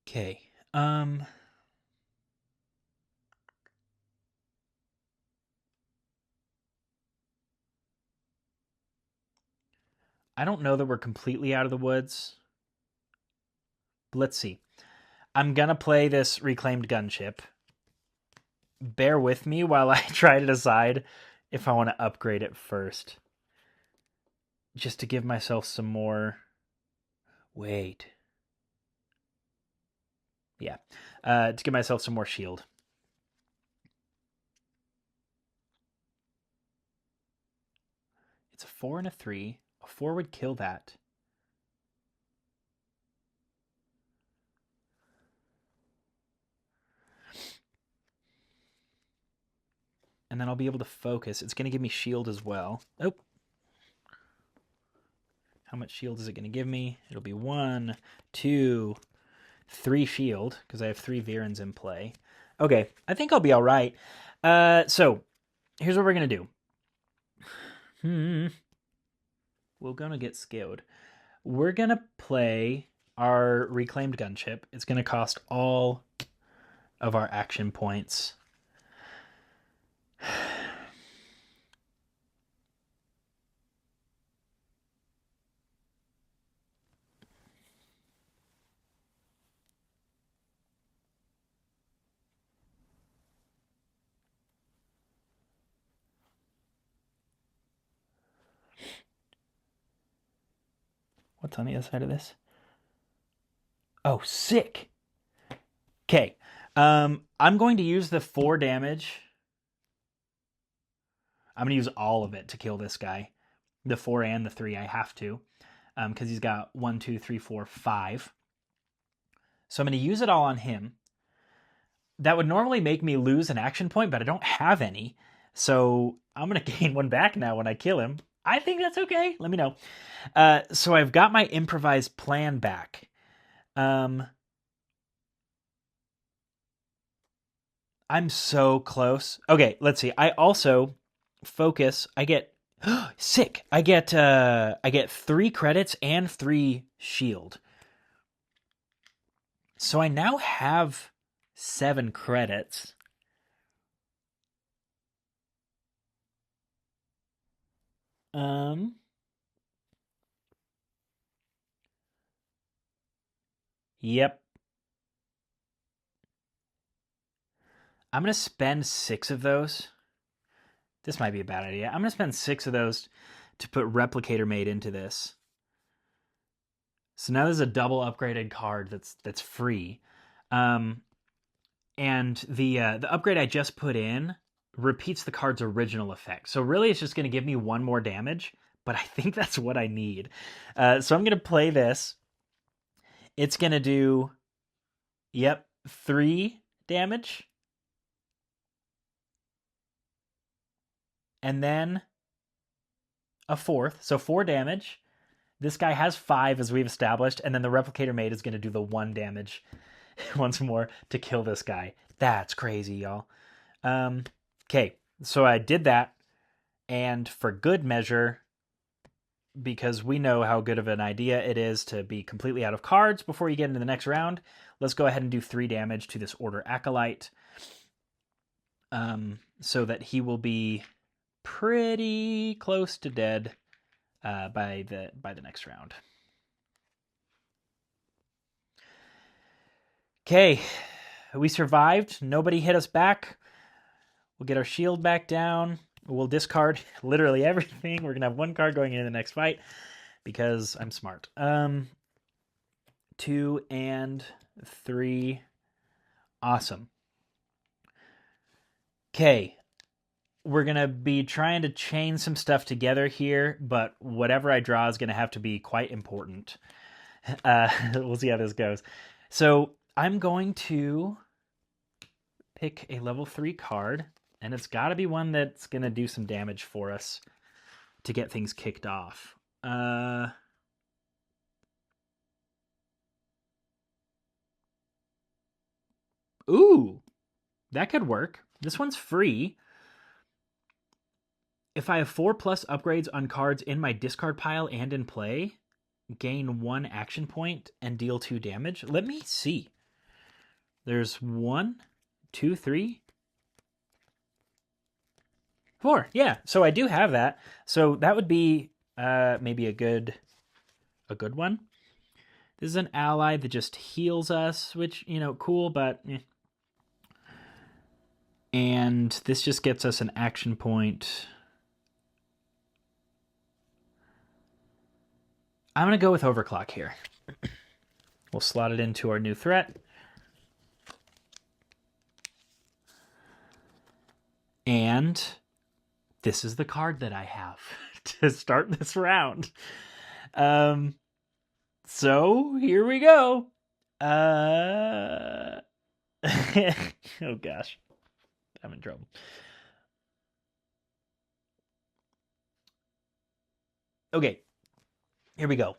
Okay. I don't know that we're completely out of the woods. But let's see. I'm going to play this Reclaimed Gunship. Bear with me while I try to decide if I want to upgrade it first. Just to give myself some more... Wait. Yeah. To give myself some more shield. It's a 4 and a 3. A 4 would kill that. And then I'll be able to focus. It's going to give me shield as well. Oh. How much shield is it going to give me? It'll be 1, 2, 3 shield, because I have 3 Virens in play. Okay, I think I'll be all right. So, here's what we're going to do. We're going to get skilled. We're going to play our Reclaimed Gunship. It's going to cost all of our action points. What's on the other side of this? Oh, sick. Okay. I'm going to use the 4 damage. I'm going to use all of it to kill this guy. The 4 and the 3, I have to. Because he's got 1, 2, 3, 4, 5. So I'm going to use it all on him. That would normally make me lose an action point, but I don't have any. So I'm going to gain 1 back now when I kill him. I think that's okay. Let me know. So I've got my improvised plan back. I'm so close. Okay, let's see. I also focus. I get sick. I get 3 credits and 3 shield. So I now have 7 credits. Yep. I'm going to spend 6 of those. This might be a bad idea. I'm going to spend 6 of those to put Replicator Mate into this. So now there's a double upgraded card that's free. And the upgrade I just put in repeats the card's original effect. So really it's just going to give me 1 more damage, but I think that's what I need. So I'm going to play this. It's going to do, 3 damage. And then a 4th, so 4 damage. This guy has 5, as we've established, and then the Replicator Maid is going to do the 1 damage once more to kill this guy. That's crazy, y'all. Okay, so I did that, and for good measure, because we know how good of an idea it is to be completely out of cards before you get into the next round, let's go ahead and do 3 damage to this Order Acolyte, so that he will be pretty close to dead by the next round. Okay, we survived. Nobody hit us back. We'll get our shield back down. We'll discard literally everything. We're gonna have 1 card going into the next fight because I'm smart. 2 and 3. Awesome. Okay. We're going to be trying to chain some stuff together here, but whatever I draw is going to have to be quite important. We'll see how this goes. So I'm going to pick a level 3 card, and it's got to be one that's going to do some damage for us to get things kicked off. Ooh, that could work. This one's free. If I have 4+ upgrades on cards in my discard pile and in play, gain 1 action point and deal 2 damage. Let me see. There's 1, 2, 3, 4. Yeah, so I do have that. So that would be maybe a good one. This is an ally that just heals us, which, cool, but and this just gets us an action point. I'm going to go with Overclock here. We'll slot it into our new threat. And this is the card that I have to start this round. So here we go. Oh gosh. I'm in trouble. Okay. Here we go.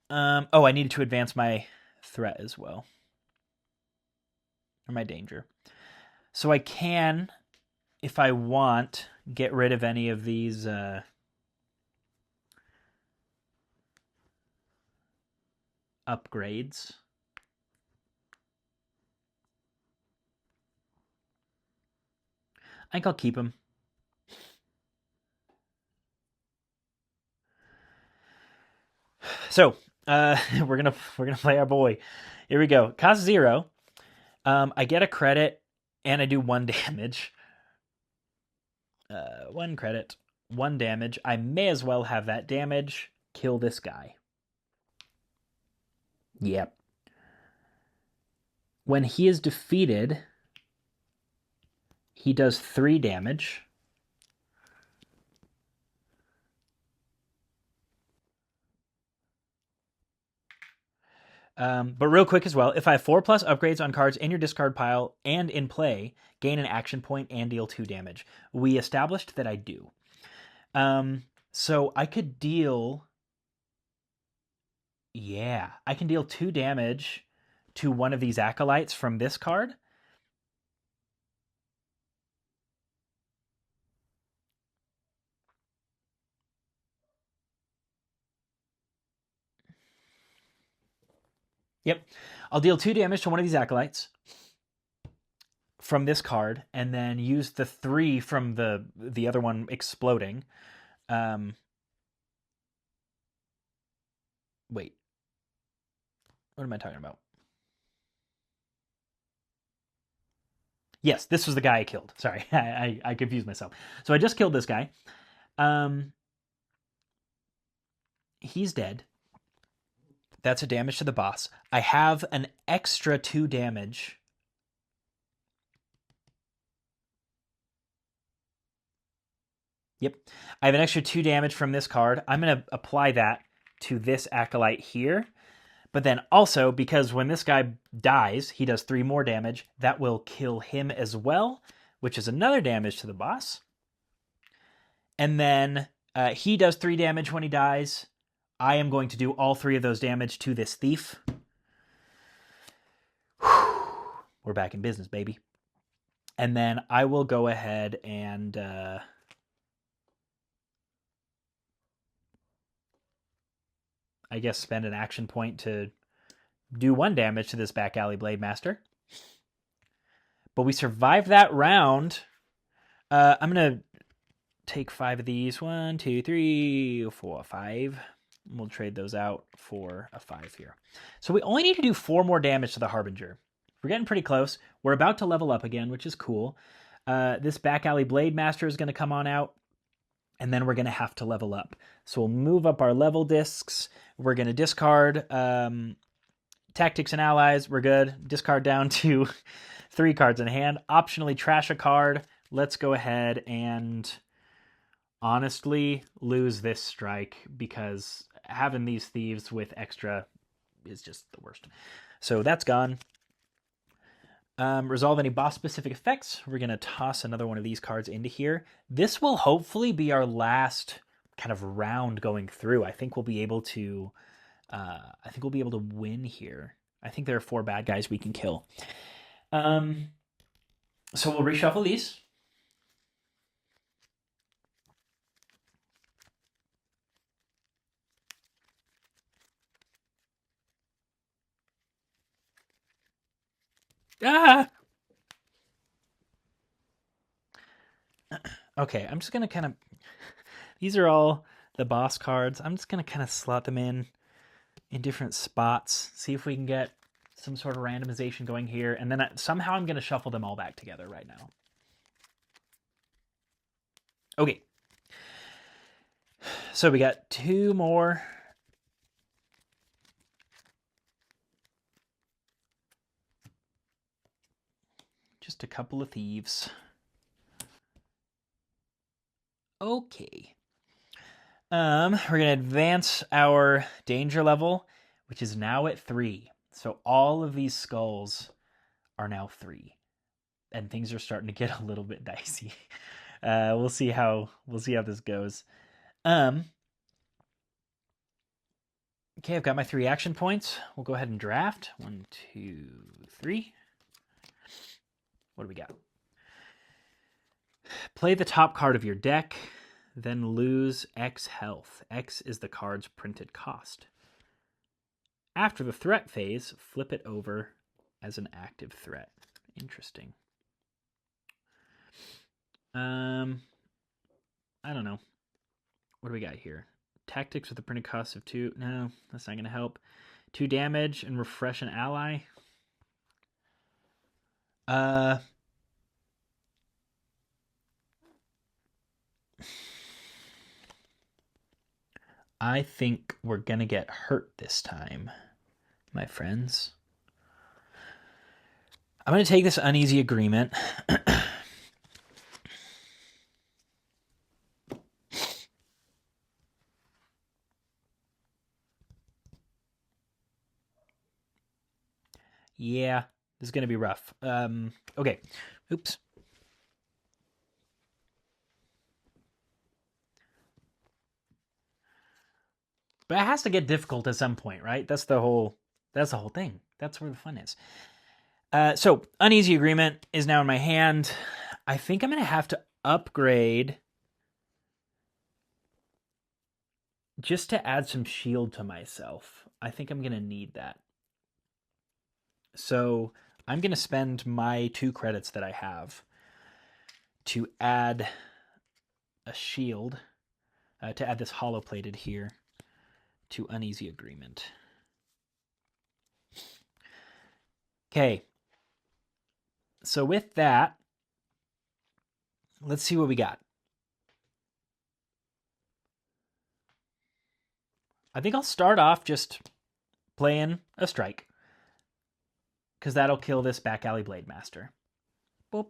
I needed to advance my threat as well. Or my danger. So I can, if I want, get rid of any of these upgrades. I think I'll keep them. So we're gonna play our boy. Here we go. Cost 0. I get a credit and I do 1 damage. 1 credit, 1 damage. I may as well have that damage kill this guy. Yep. When he is defeated, he does 3 damage. But real quick as well, if I have 4+ upgrades on cards in your discard pile and in play, gain an action point and deal 2 damage. We established that I do. So I could deal... Yeah, I can deal 2 damage to one of these acolytes from this card. Yep. I'll deal 2 damage to one of these acolytes from this card, and then use the 3 from the other one exploding. Wait. What am I talking about? Yes, this was the guy I killed. Sorry, I confused myself. So I just killed this guy. He's dead. That's a damage to the boss. I have an extra 2 damage. Yep. I have an extra 2 damage from this card. I'm going to apply that to this acolyte here. But then also, because when this guy dies, he does 3 more damage. That will kill him as well, which is another damage to the boss. And then He does 3 damage when he dies. I am going to do all 3 of those damage to this thief. We're back in business, baby. And then I will go ahead and I guess spend an action point to do 1 damage to this back alley Blade Master. But we survived that round. I'm going to take 5 of these. 1, 2, 3, 4, 5. We'll trade those out for a 5 here. So we only need to do 4 more damage to the Harbinger. We're getting pretty close. We're about to level up again, which is cool. This back alley Blade Master is going to come on out, and then we're going to have to level up. So we'll move up our level discs. We're going to discard Tactics and Allies. We're good. Discard down to 3 cards in hand. Optionally trash a card. Let's go ahead and honestly lose this strike, because having these thieves with extra is just the worst. So that's gone. Resolve any boss-specific effects. We're going to toss another one of these cards into here. This will hopefully be our last kind of round going through. I think we'll be able to win here. I think there are 4 bad guys we can kill. So we'll reshuffle these. Ah! Okay, I'm just going to kind of... These are all the boss cards. I'm just going to kind of slot them in different spots. See if we can get some sort of randomization going here. And then somehow I'm going to shuffle them all back together right now. Okay. So we got 2 more. Just a couple of thieves. Okay. We're going to advance our danger level, which is now at 3. So all of these skulls are now 3. And things are starting to get a little bit dicey. We'll see how this goes. Okay, I've got my 3 action points. We'll go ahead and draft. 1, 2, 3. What do we got? Play the top card of your deck, then lose X health. X is the card's printed cost. After the threat phase, flip it over as an active threat. Interesting. I don't know. What do we got here? Tactics with a printed cost of 2. No, that's not going to help. 2 damage and refresh an ally. I think we're going to get hurt this time, my friends. I'm going to take this uneasy agreement. Yeah, this is going to be rough. Okay. Oops. But it has to get difficult at some point, right? That's the whole thing. That's where the fun is. So uneasy agreement is now in my hand. I think I'm going to have to upgrade just to add some shield to myself. I think I'm going to need that. So I'm going to spend my 2 credits that I have to add a shield, to add this hollow plated here to uneasy agreement. Okay. So with that, let's see what we got. I think I'll start off just playing a strike, because that'll kill this back alley Blade Master. Boop.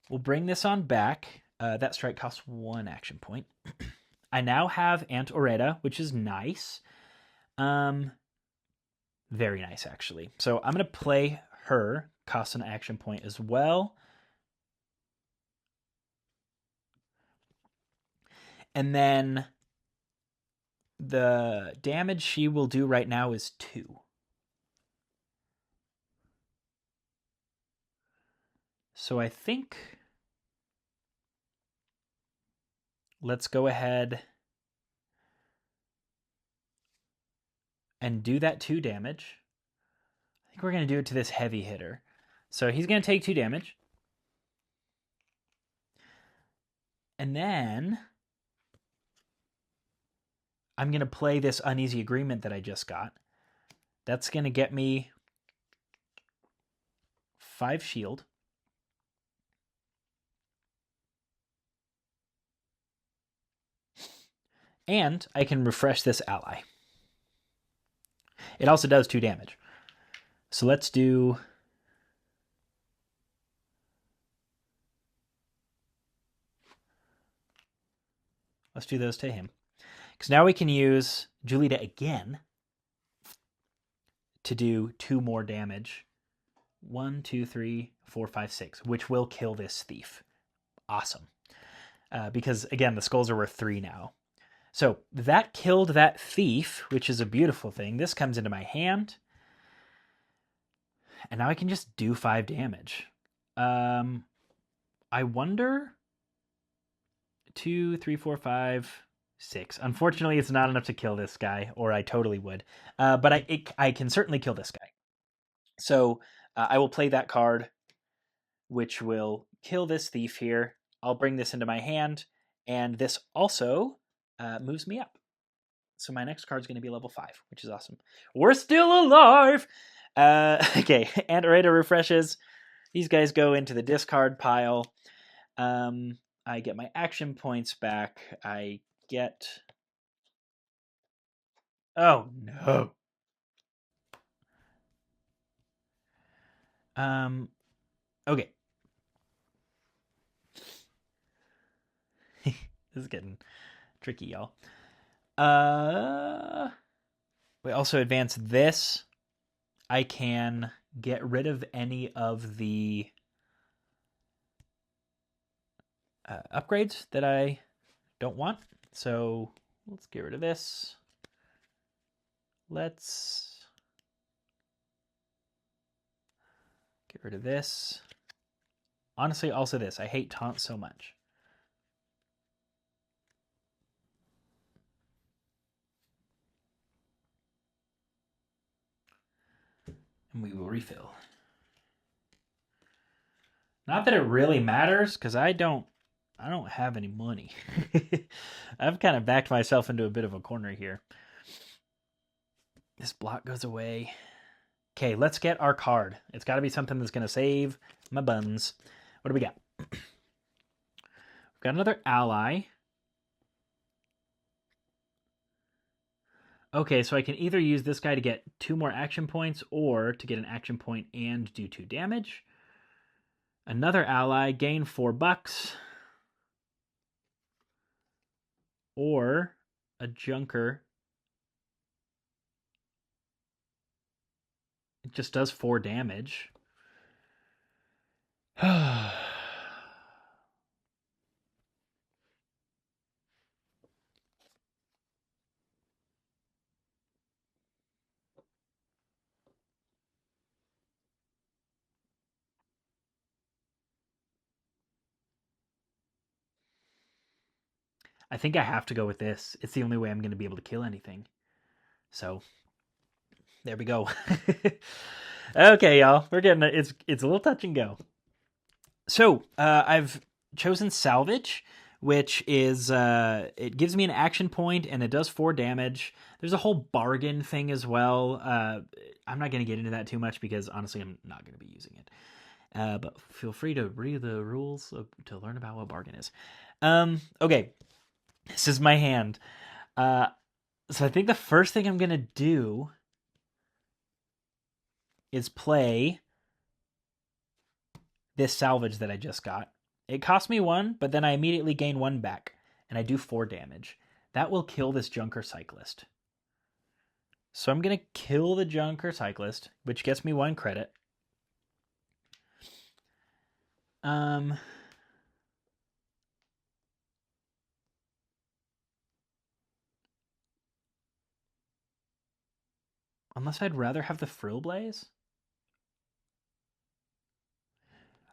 We'll bring this on back. That strike costs 1 action point. I now have Aunt Oretta, which is nice. Very nice, actually. So I'm going to play her. Costs an action point as well. And then the damage she will do right now is 2. So I think let's go ahead and do that 2 damage. I think we're going to do it to this heavy hitter. So he's going to take 2 damage. And then I'm going to play this uneasy agreement that I just got. That's going to get me 5 shield. And I can refresh this ally. It also does 2 damage. So let's do... Let's do those to him. Because now we can use Julida again to do 2 more damage. 1, 2, 3, 4, 5, 6, which will kill this thief. Awesome. Because, again, the skulls are worth 3 now. So that killed that thief, which is a beautiful thing. This comes into my hand. And now I can just do 5 damage. I wonder... 2, 3, 4, 5, 6. Unfortunately, it's not enough to kill this guy, or I totally would. But I can certainly kill this guy. So I will play that card, which will kill this thief here. I'll bring this into my hand, and this also moves me up. So my next card is going to be level 5, which is awesome. We're still alive! Okay, and Areta refreshes. These guys go into the discard pile. I get my action points back. I get... Oh, no. Okay. This is getting tricky, y'all. We also advance this. I can get rid of any of the upgrades that I don't want. So let's get rid of this. Let's get rid of this. Honestly, also this. I hate taunt so much. And we will refill. Not that it really matters, because I don't have any money. I've kind of backed myself into a bit of a corner here. This block goes away. Okay, let's get our card. It's got to be something that's going to save my buns. What do we got? We've got another ally. Okay, so I can either use this guy to get 2 more action points or to get an action point and do 2 damage. Another ally, gain $4. Or a junker. It just does 4 damage. I think I have to go with this. It's the only way I'm going to be able to kill anything. So, there we go. Okay, y'all. We're getting it's a little touch and go. So, I've chosen Salvage, which is it gives me an action point and it does 4 damage. There's a whole bargain thing as well. I'm not going to get into that too much because honestly I'm not going to be using it. But feel free to read the rules to learn about what bargain is. Okay. This is my hand. So I think the first thing I'm going to do is play this salvage that I just got. It cost me 1, but then I immediately gain 1 back, and I do 4 damage. That will kill this Junker Cyclist. So I'm going to kill the Junker Cyclist, which gets me 1 credit. Unless I'd rather have the Frill Blaze.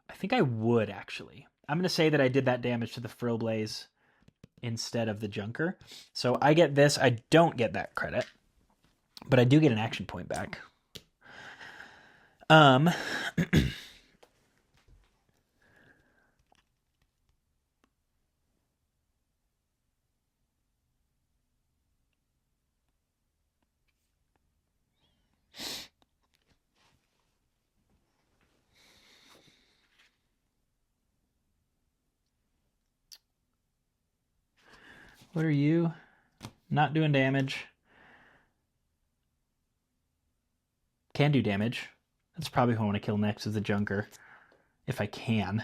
I think I would, actually. I'm going to say that I did that damage to the Frill Blaze instead of the Junker. So I get this. I don't get that credit. But I do get an action point back. What are you? Not doing damage. Can do damage. That's probably who I want to kill next is the Junker. If I can.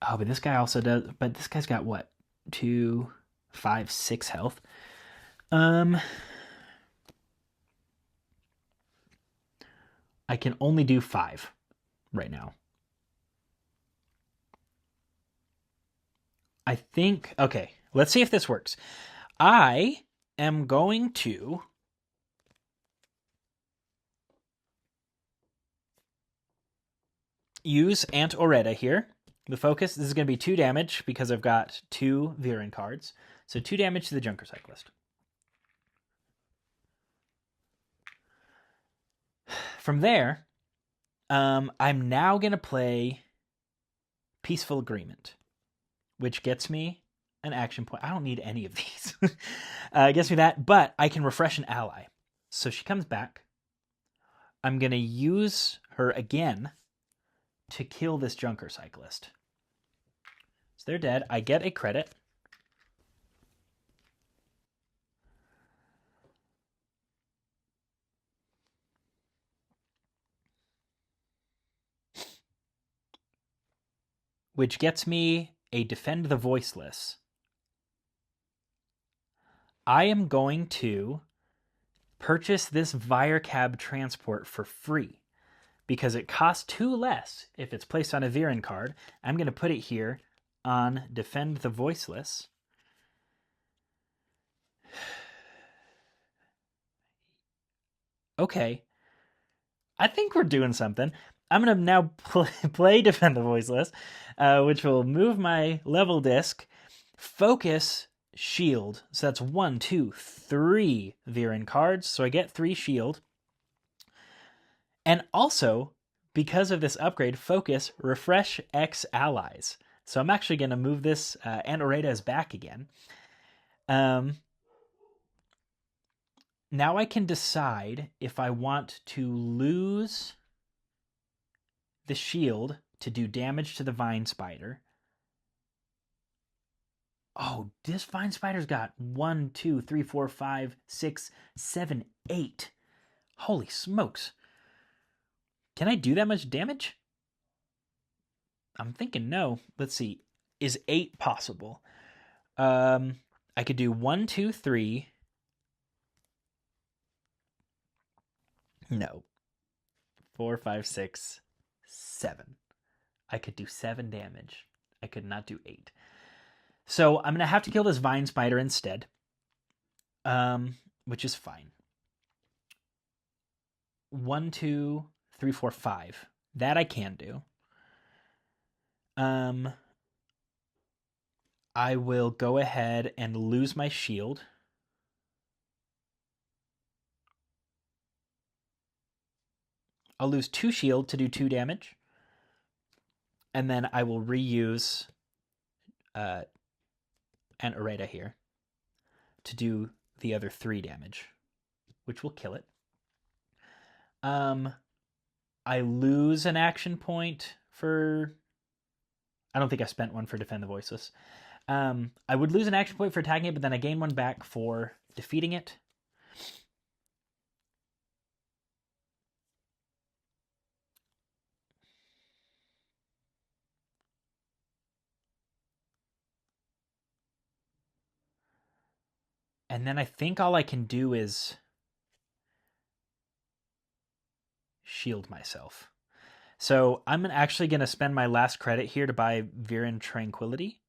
Oh, but this guy also does... But this guy's got what? 2, 5, 6 health. I can only do 5 right now. I think... Okay, let's see if this works. I am going to... use Aunt Oretta here. The focus, this is going to be 2 damage because I've got 2 Viren cards. So 2 damage to the Junker Cyclist. From there, I'm now going to play Peaceful Agreement, which gets me an action point. I don't need any of these. It gets me that, but I can refresh an ally. So she comes back. I'm going to use her again to kill this Junker Cyclist. So they're dead. I get a credit. Which gets me a Defend the Voiceless. I am going to purchase this Virecab transport for free because it costs 2 less if it's placed on a Viren card. I'm going to put it here on Defend the Voiceless. Okay. I think we're doing something. I'm going to now play Defend the Voiceless, which will move my level disc, focus, shield. So that's 1, 2, 3 Viren cards. So I get 3 shield. And also, because of this upgrade, focus, refresh X allies. So I'm actually going to move this, Aunt Oreta's back again. Now I can decide if I want to lose the shield to do damage to the Vine Spider. Oh, this Vine Spider's got 1, 2, 3, 4, 5, 6, 7, 8. Holy smokes. Can I do that much damage? I'm thinking no. Let's see. Is 8 possible? I could do 1, 2, 3. No. 4, 5, 6, 7. I could do 7 damage. I could not do 8. So I'm going to have to kill this Vine Spider instead. Which is fine. 1, 2, 3, 4, 5. That I can do. I will go ahead and lose my shield. I'll lose 2 shield to do 2 damage. And then I will reuse Aunt Oreta here to do the other 3 damage, which will kill it. I lose an action point for... I don't think I spent one for Defend the Voiceless. I would lose an action point for attacking it, but then I gain one back for defeating it. And then I think all I can do is shield myself. So I'm actually going to spend my last credit here to buy Viren Tranquility.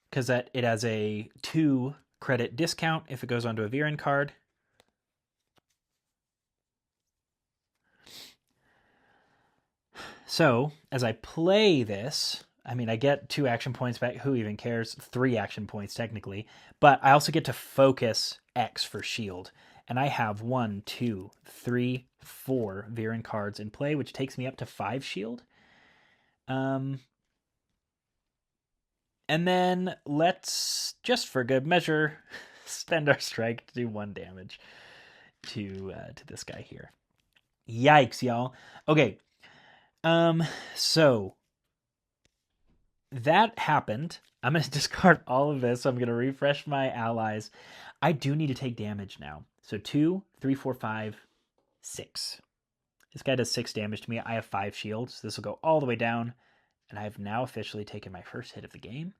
Because it has a 2 credit discount if it goes onto a Viren card. So, as I play this, I mean, I get 2 action points back. Who even cares? 3 action points, technically. But I also get to focus X for shield. And I have 1, 2, 3, 4 Viren cards in play, which takes me up to 5 shield. And then let's, just for good measure, spend our strike to do 1 damage to this guy here. Yikes, y'all. Okay. So that happened. I'm going to discard all of this. I'm going to refresh my allies. I do need to take damage now. So 2, 3, 4, 5, 6. This guy does 6 damage to me. I have 5 shields. This will go all the way down. And I have now officially taken my first hit of the game.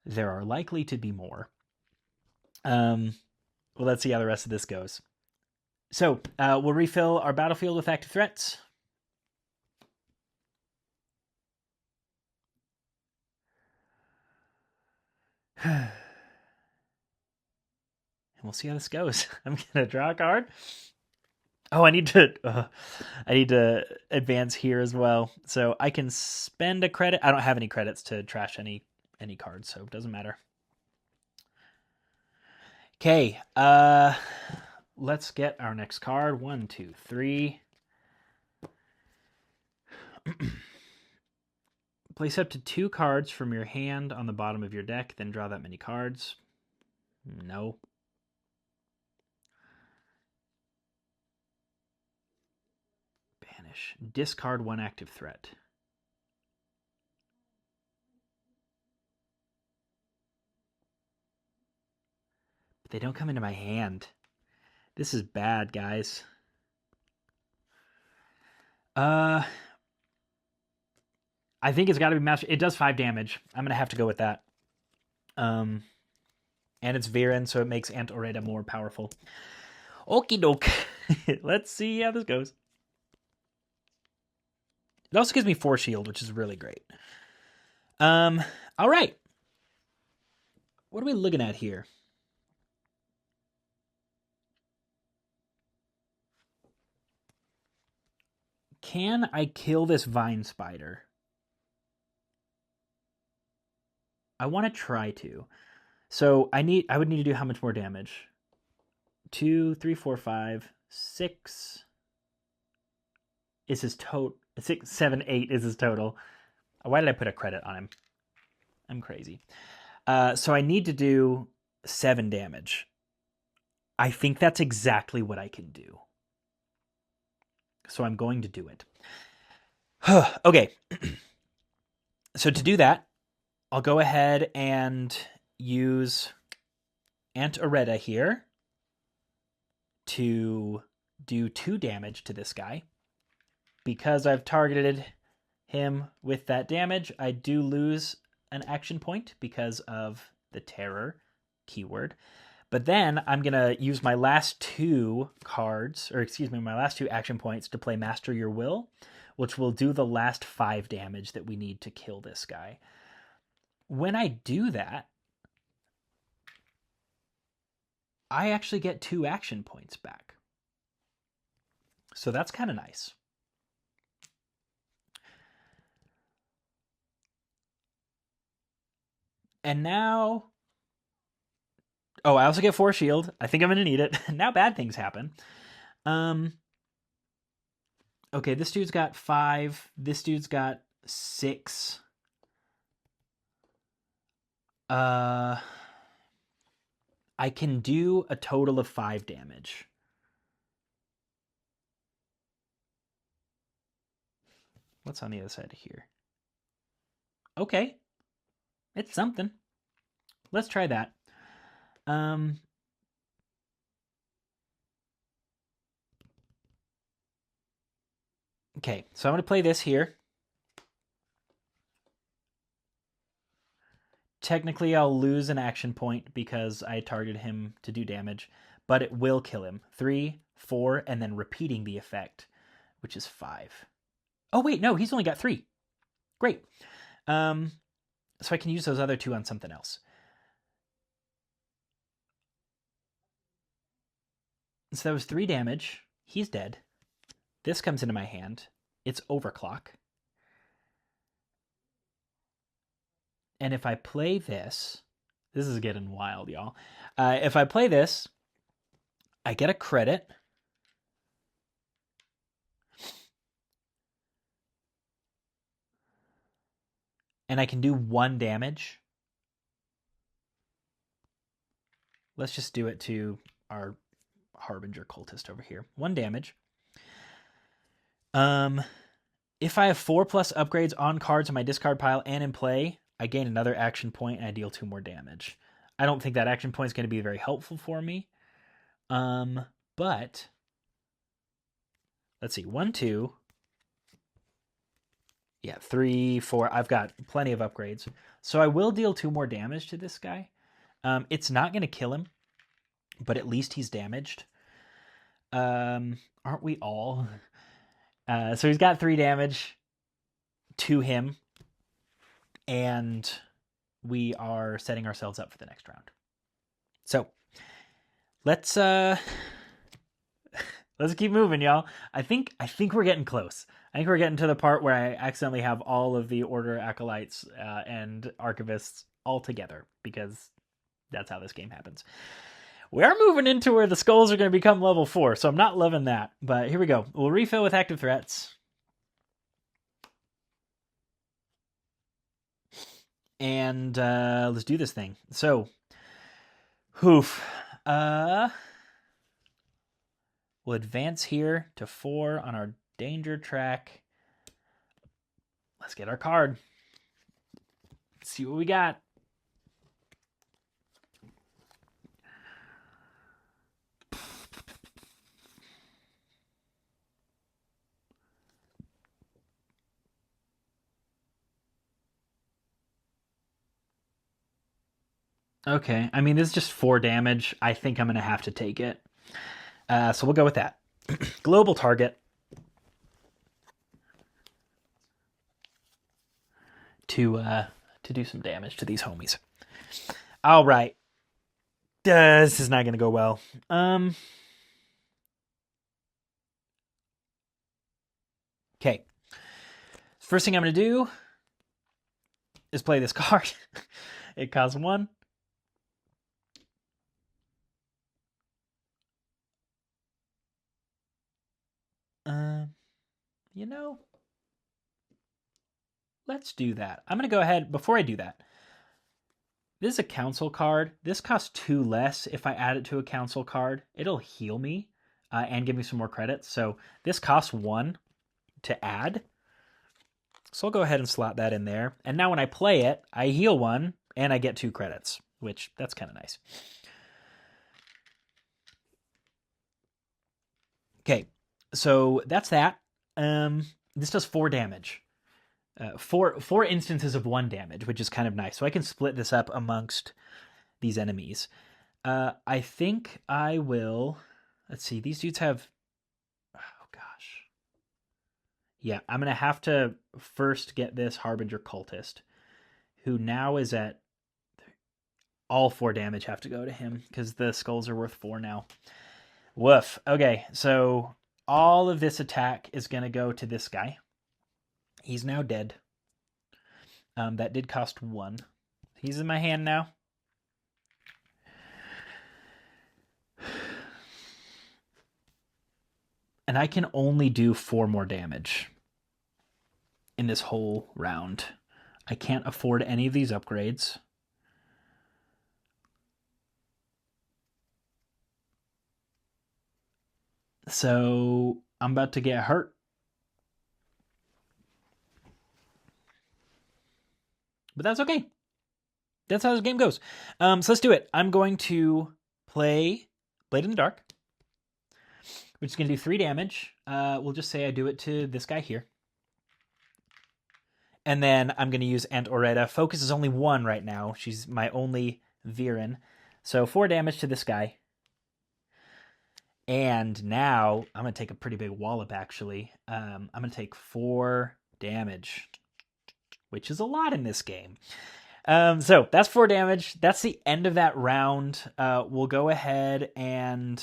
There are likely to be more. Well, let's see how the rest of this goes. So we'll refill our battlefield with active threats. And we'll see how this goes. I'm gonna draw a card. Oh, I need to advance here as well, so I can spend a credit. I don't have any credits to trash any cards, so it doesn't matter. Okay, let's get our next card. 1, 2, 3. Place up to 2 cards from your hand on the bottom of your deck, then draw that many cards. No. Banish. Discard 1 active threat. But they don't come into my hand. This is bad, guys. I think it's got to be master. It does 5 damage. I'm going to have to go with that. And it's Viren, so it makes Aunt Oreda more powerful. Okie doke. Let's see how this goes. It also gives me 4 shield, which is really great. All right. What are we looking at here? Can I kill this vine spider? I want to try to. So I would need to do how much more damage? 2, 3, 4, 5, 6 is his total. 6, 7, 8 is his total. Why did I put a credit on him? I'm crazy. So I need to do 7 damage. I think that's exactly what I can do. So I'm going to do it. Okay. So to do that, I'll go ahead and use Aunt Oreda here to do 2 damage to this guy. Because I've targeted him with that damage, I do lose an action point because of the terror keyword. But then I'm going to use my last 2 cards, or excuse me, my last 2 action points to play Master Your Will, which will do the last 5 damage that we need to kill this guy. When I do that, I actually get 2 action points back. So that's kind of nice. And now... Oh, I also get 4 shield. I think I'm going to need it. Now bad things happen. Okay, this dude's got 5. This dude's got 6. I can do a total of 5 damage. What's on the other side of here? Okay. It's something. Let's try that. Okay, so I'm going to play this here. Technically, I'll lose an action point because I targeted him to do damage, but it will kill him. 3, 4, and then repeating the effect, which is 5. Oh, wait, no, he's only got 3. Great. So I can use those other 2 on something else. So that was 3 damage. He's dead. This comes into my hand. It's overclock. And if I play this is getting wild, y'all. If I play this, I get a credit. And I can do 1 damage. Let's just do it to our Harbinger cultist over here. 1 damage. If I have 4+ upgrades on cards in my discard pile and in play, I gain another action point and I deal 2 more damage. I don't think that action point is going to be very helpful for me. But let's see. 1, 2. Yeah, 3, 4. I've got plenty of upgrades. So I will deal 2 more damage to this guy. It's not going to kill him, but at least he's damaged. Aren't we all? So he's got 3 damage to him, and we are setting ourselves up for the next round. So let's keep moving, y'all. I think we're getting close. I think we're getting to the part where I accidentally have all of the Order Acolytes and Archivists all together, because that's how this game happens. We are moving into where the skulls are going to become level 4, so I'm not loving that. But here we go. We'll refill with active threats. And let's do this thing. So, we'll advance here to 4 on our danger track. Let's get our card. Let's see what we got. Okay, I mean, this is just 4 damage. I think I'm going to have to take it. So we'll go with that. Global target. To do some damage to these homies. All right. This is not going to go well. Okay. First thing I'm going to do is play this card. It costs 1. You know, let's do that. I'm going to go ahead, before I do that, this is a council card. This costs 2 less if I add it to a council card. It'll heal me and give me some more credits. So this costs 1 to add. So I'll go ahead and slot that in there. And now when I play it, I heal 1 and I get 2 credits, which that's kind of nice. Okay, so that's that. This does 4 damage. 4 instances of 1 damage, which is kind of nice. So I can split this up amongst these enemies. I think I will... Let's see, these dudes have... Oh, gosh. Yeah, I'm going to have to first get this Harbinger cultist, who now is at... All 4 damage have to go to him, because the skulls are worth 4 now. Woof. Okay, so all of this attack is going to go to this guy. He's now dead. That did cost 1. He's in my hand now. And I can only do 4 more damage in this whole round. I can't afford any of these upgrades. So I'm about to get hurt. But that's okay. That's how this game goes. So let's do it. I'm going to play Blade in the Dark, which is going to do 3 damage. We'll just say I do it to this guy here. And then I'm going to use Aunt Oretta. Focus is only 1 right now. She's my only Viren. So 4 damage to this guy. And now I'm going to take a pretty big wallop, actually. I'm going to take 4 damage, which is a lot in this game. So that's 4 damage. That's the end of that round. We'll go ahead and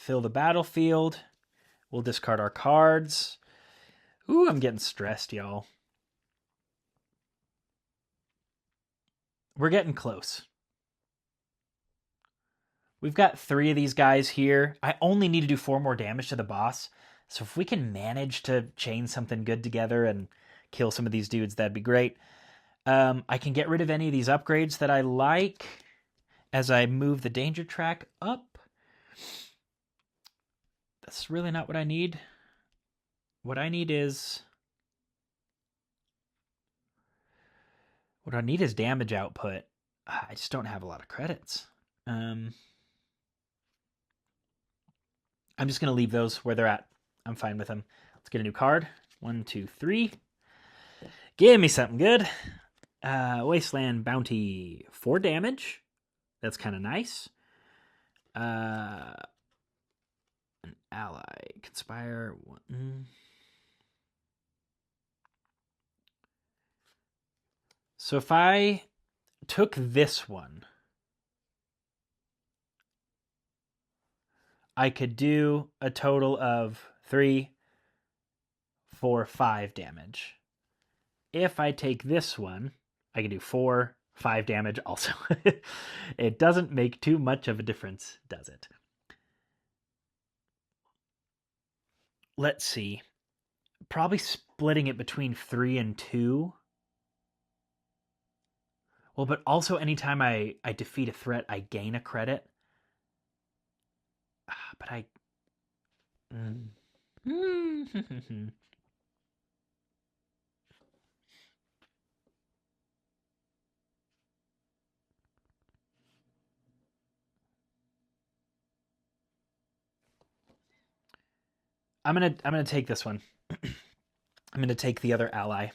fill the battlefield. We'll discard our cards. Ooh, I'm getting stressed, y'all. We're getting close. We've got 3 of these guys here. I only need to do 4 more damage to the boss. So if we can manage to chain something good together and kill some of these dudes, that'd be great. I can get rid of any of these upgrades that I like as I move the danger track up. That's really not what I need. What I need is damage output. I just don't have a lot of credits. I'm just going to leave those where they're at. I'm fine with them. Let's get a new card. 1, 2, 3. Give me something good. Wasteland Bounty. 4 damage. That's kind of nice. An ally. Conspire. 1. So if I took this one, I could do a total of 3, 4, 5 damage. If I take this one, I can do 4, 5 damage also. It doesn't make too much of a difference, does it? Let's see. Probably splitting it between 3 and 2. Well, but also anytime I defeat a threat, I gain a credit. But I... I'm gonna take this one. I'm gonna take the other ally.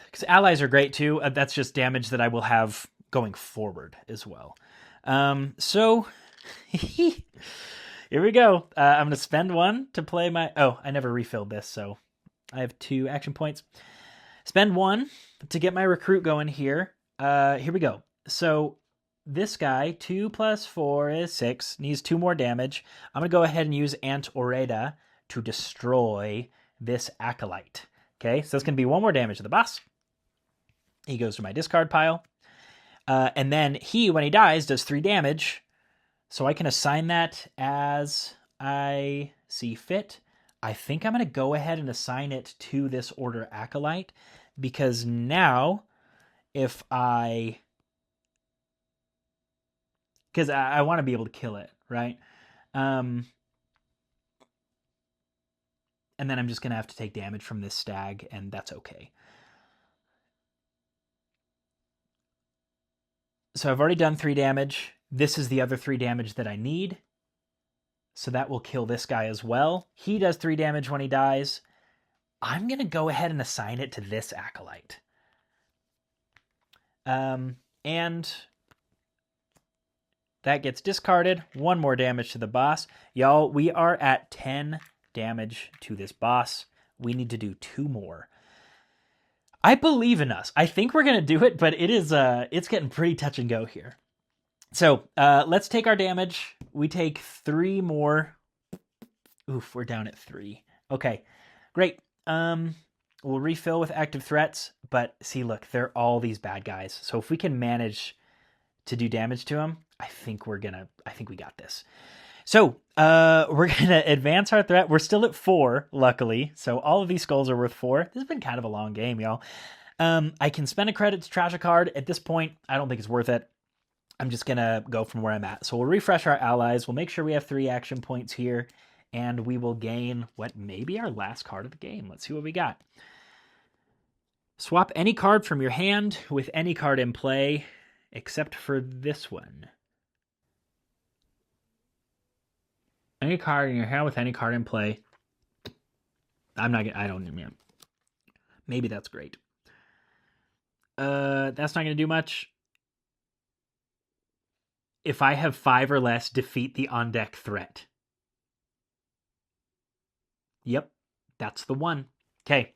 Because allies are great too. That's just damage that I will have going forward as well. So here we go. I'm gonna spend 1 to play my... Oh, I never refilled this, so I have 2 action points. Spend 1 to get my recruit going here. Here we go. So this guy, 2 + 4 is 6, needs 2 more damage. I'm going to go ahead and use Aunt Oreda to destroy this Acolyte. Okay, so that's going to be 1 more damage to the boss. He goes to my discard pile. And then he, when he dies, does 3 damage. So I can assign that as I see fit. I think I'm going to go ahead and assign it to this Order Acolyte. Because now, if I... Because I want to be able to kill it, right? And then I'm just going to have to take damage from this stag, and that's okay. So I've already done 3 damage. This is the other 3 damage that I need. So that will kill this guy as well. He does 3 damage when he dies. I'm going to go ahead and assign it to this Acolyte. And... that gets discarded. 1 more damage to the boss. Y'all, we are at 10 damage to this boss. We need to do 2 more. I believe in us. I think we're going to do it, but it's getting pretty touch and go here. So let's take our damage. We take 3 more. Oof, we're down at 3. Okay, great. We'll refill with active threats, but see, look, they're all these bad guys. So if we can manage to do damage to them, I think we got this. So we're gonna advance our threat. We're still at 4, luckily. So all of these skulls are worth 4. This has been kind of a long game, y'all. I can spend a credit to trash a card. At this point, I don't think it's worth it. I'm just gonna go from where I'm at. So we'll refresh our allies. We'll make sure we have 3 action points here, and we will gain what may be our last card of the game. Let's see what we got. Swap any card from your hand with any card in play, except for this one. Any card in your hand with any card in play. I don't even... Maybe that's great. That's not going to do much. If I have 5 or less, defeat the on-deck threat. Yep, that's the one. Okay,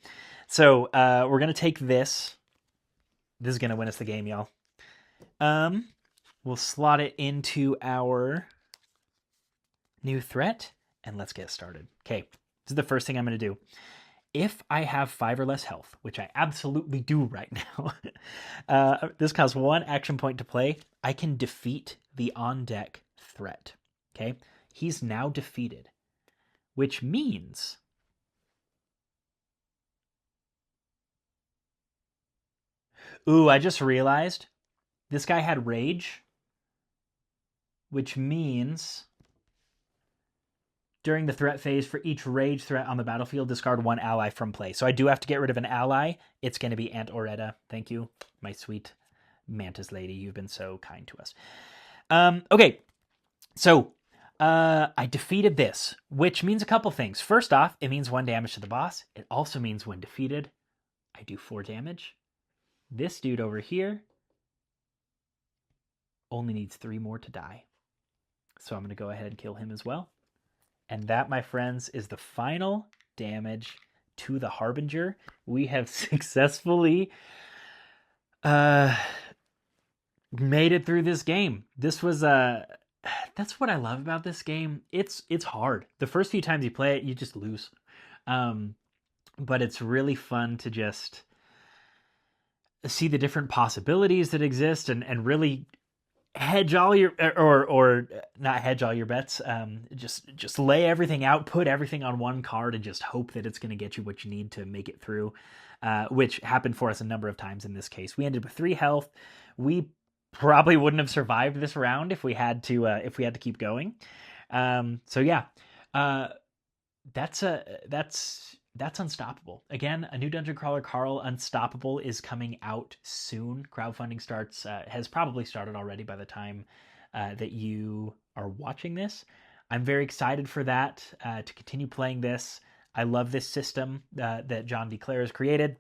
so we're going to take this. This is going to win us the game, y'all. We'll slot it into our new threat, and let's get started. Okay, this is the first thing I'm going to do. If I have 5 or less health, which I absolutely do right now, this costs 1 action point to play. I can defeat the on-deck threat. Okay, he's now defeated, which means ooh, I just realized this guy had rage, which means during the threat phase, for each rage threat on the battlefield, discard 1 ally from play. So I do have to get rid of an ally. It's going to be Aunt Oretta. Thank you, my sweet mantis lady. You've been so kind to us. Okay, so I defeated this, which means a couple things. First off, it means 1 damage to the boss. It also means when defeated, I do 4 damage. This dude over here only needs 3 more to die. So I'm going to go ahead and kill him as well. And that, my friends, is the final damage to the Harbinger. We have successfully made it through this game. This was that's what I love about this game. It's hard. The first few times you play it, you just lose. But it's really fun to just see the different possibilities that exist and really hedge all your or not hedge all your bets, just lay everything out, put everything on one card, and just hope that it's going to get you what you need to make it through, which happened for us a number of times. In this case, we ended with 3 health. We probably wouldn't have survived this round if we had to keep going. So yeah, that's Unstoppable. Again, a new Dungeon Crawler Carl Unstoppable is coming out soon. Crowdfunding has probably started already by the time that you are watching this. I'm very excited for that, to continue playing this. I love this system that John D. Clair has created.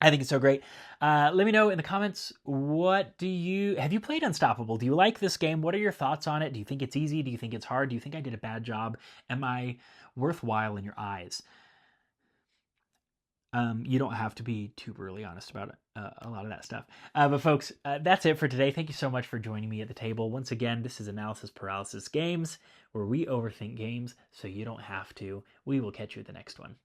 I think it's so great. Let me know in the comments, have you played Unstoppable? Do you like this game? What are your thoughts on it? Do you think it's easy? Do you think it's hard? Do you think I did a bad job? Am I worthwhile in your eyes? You don't have to be too brutally honest about it, a lot of that stuff. But folks, that's it for today. Thank you so much for joining me at the table. Once again, this is Analysis Paralysis Games, where we overthink games so you don't have to. We will catch you at the next one.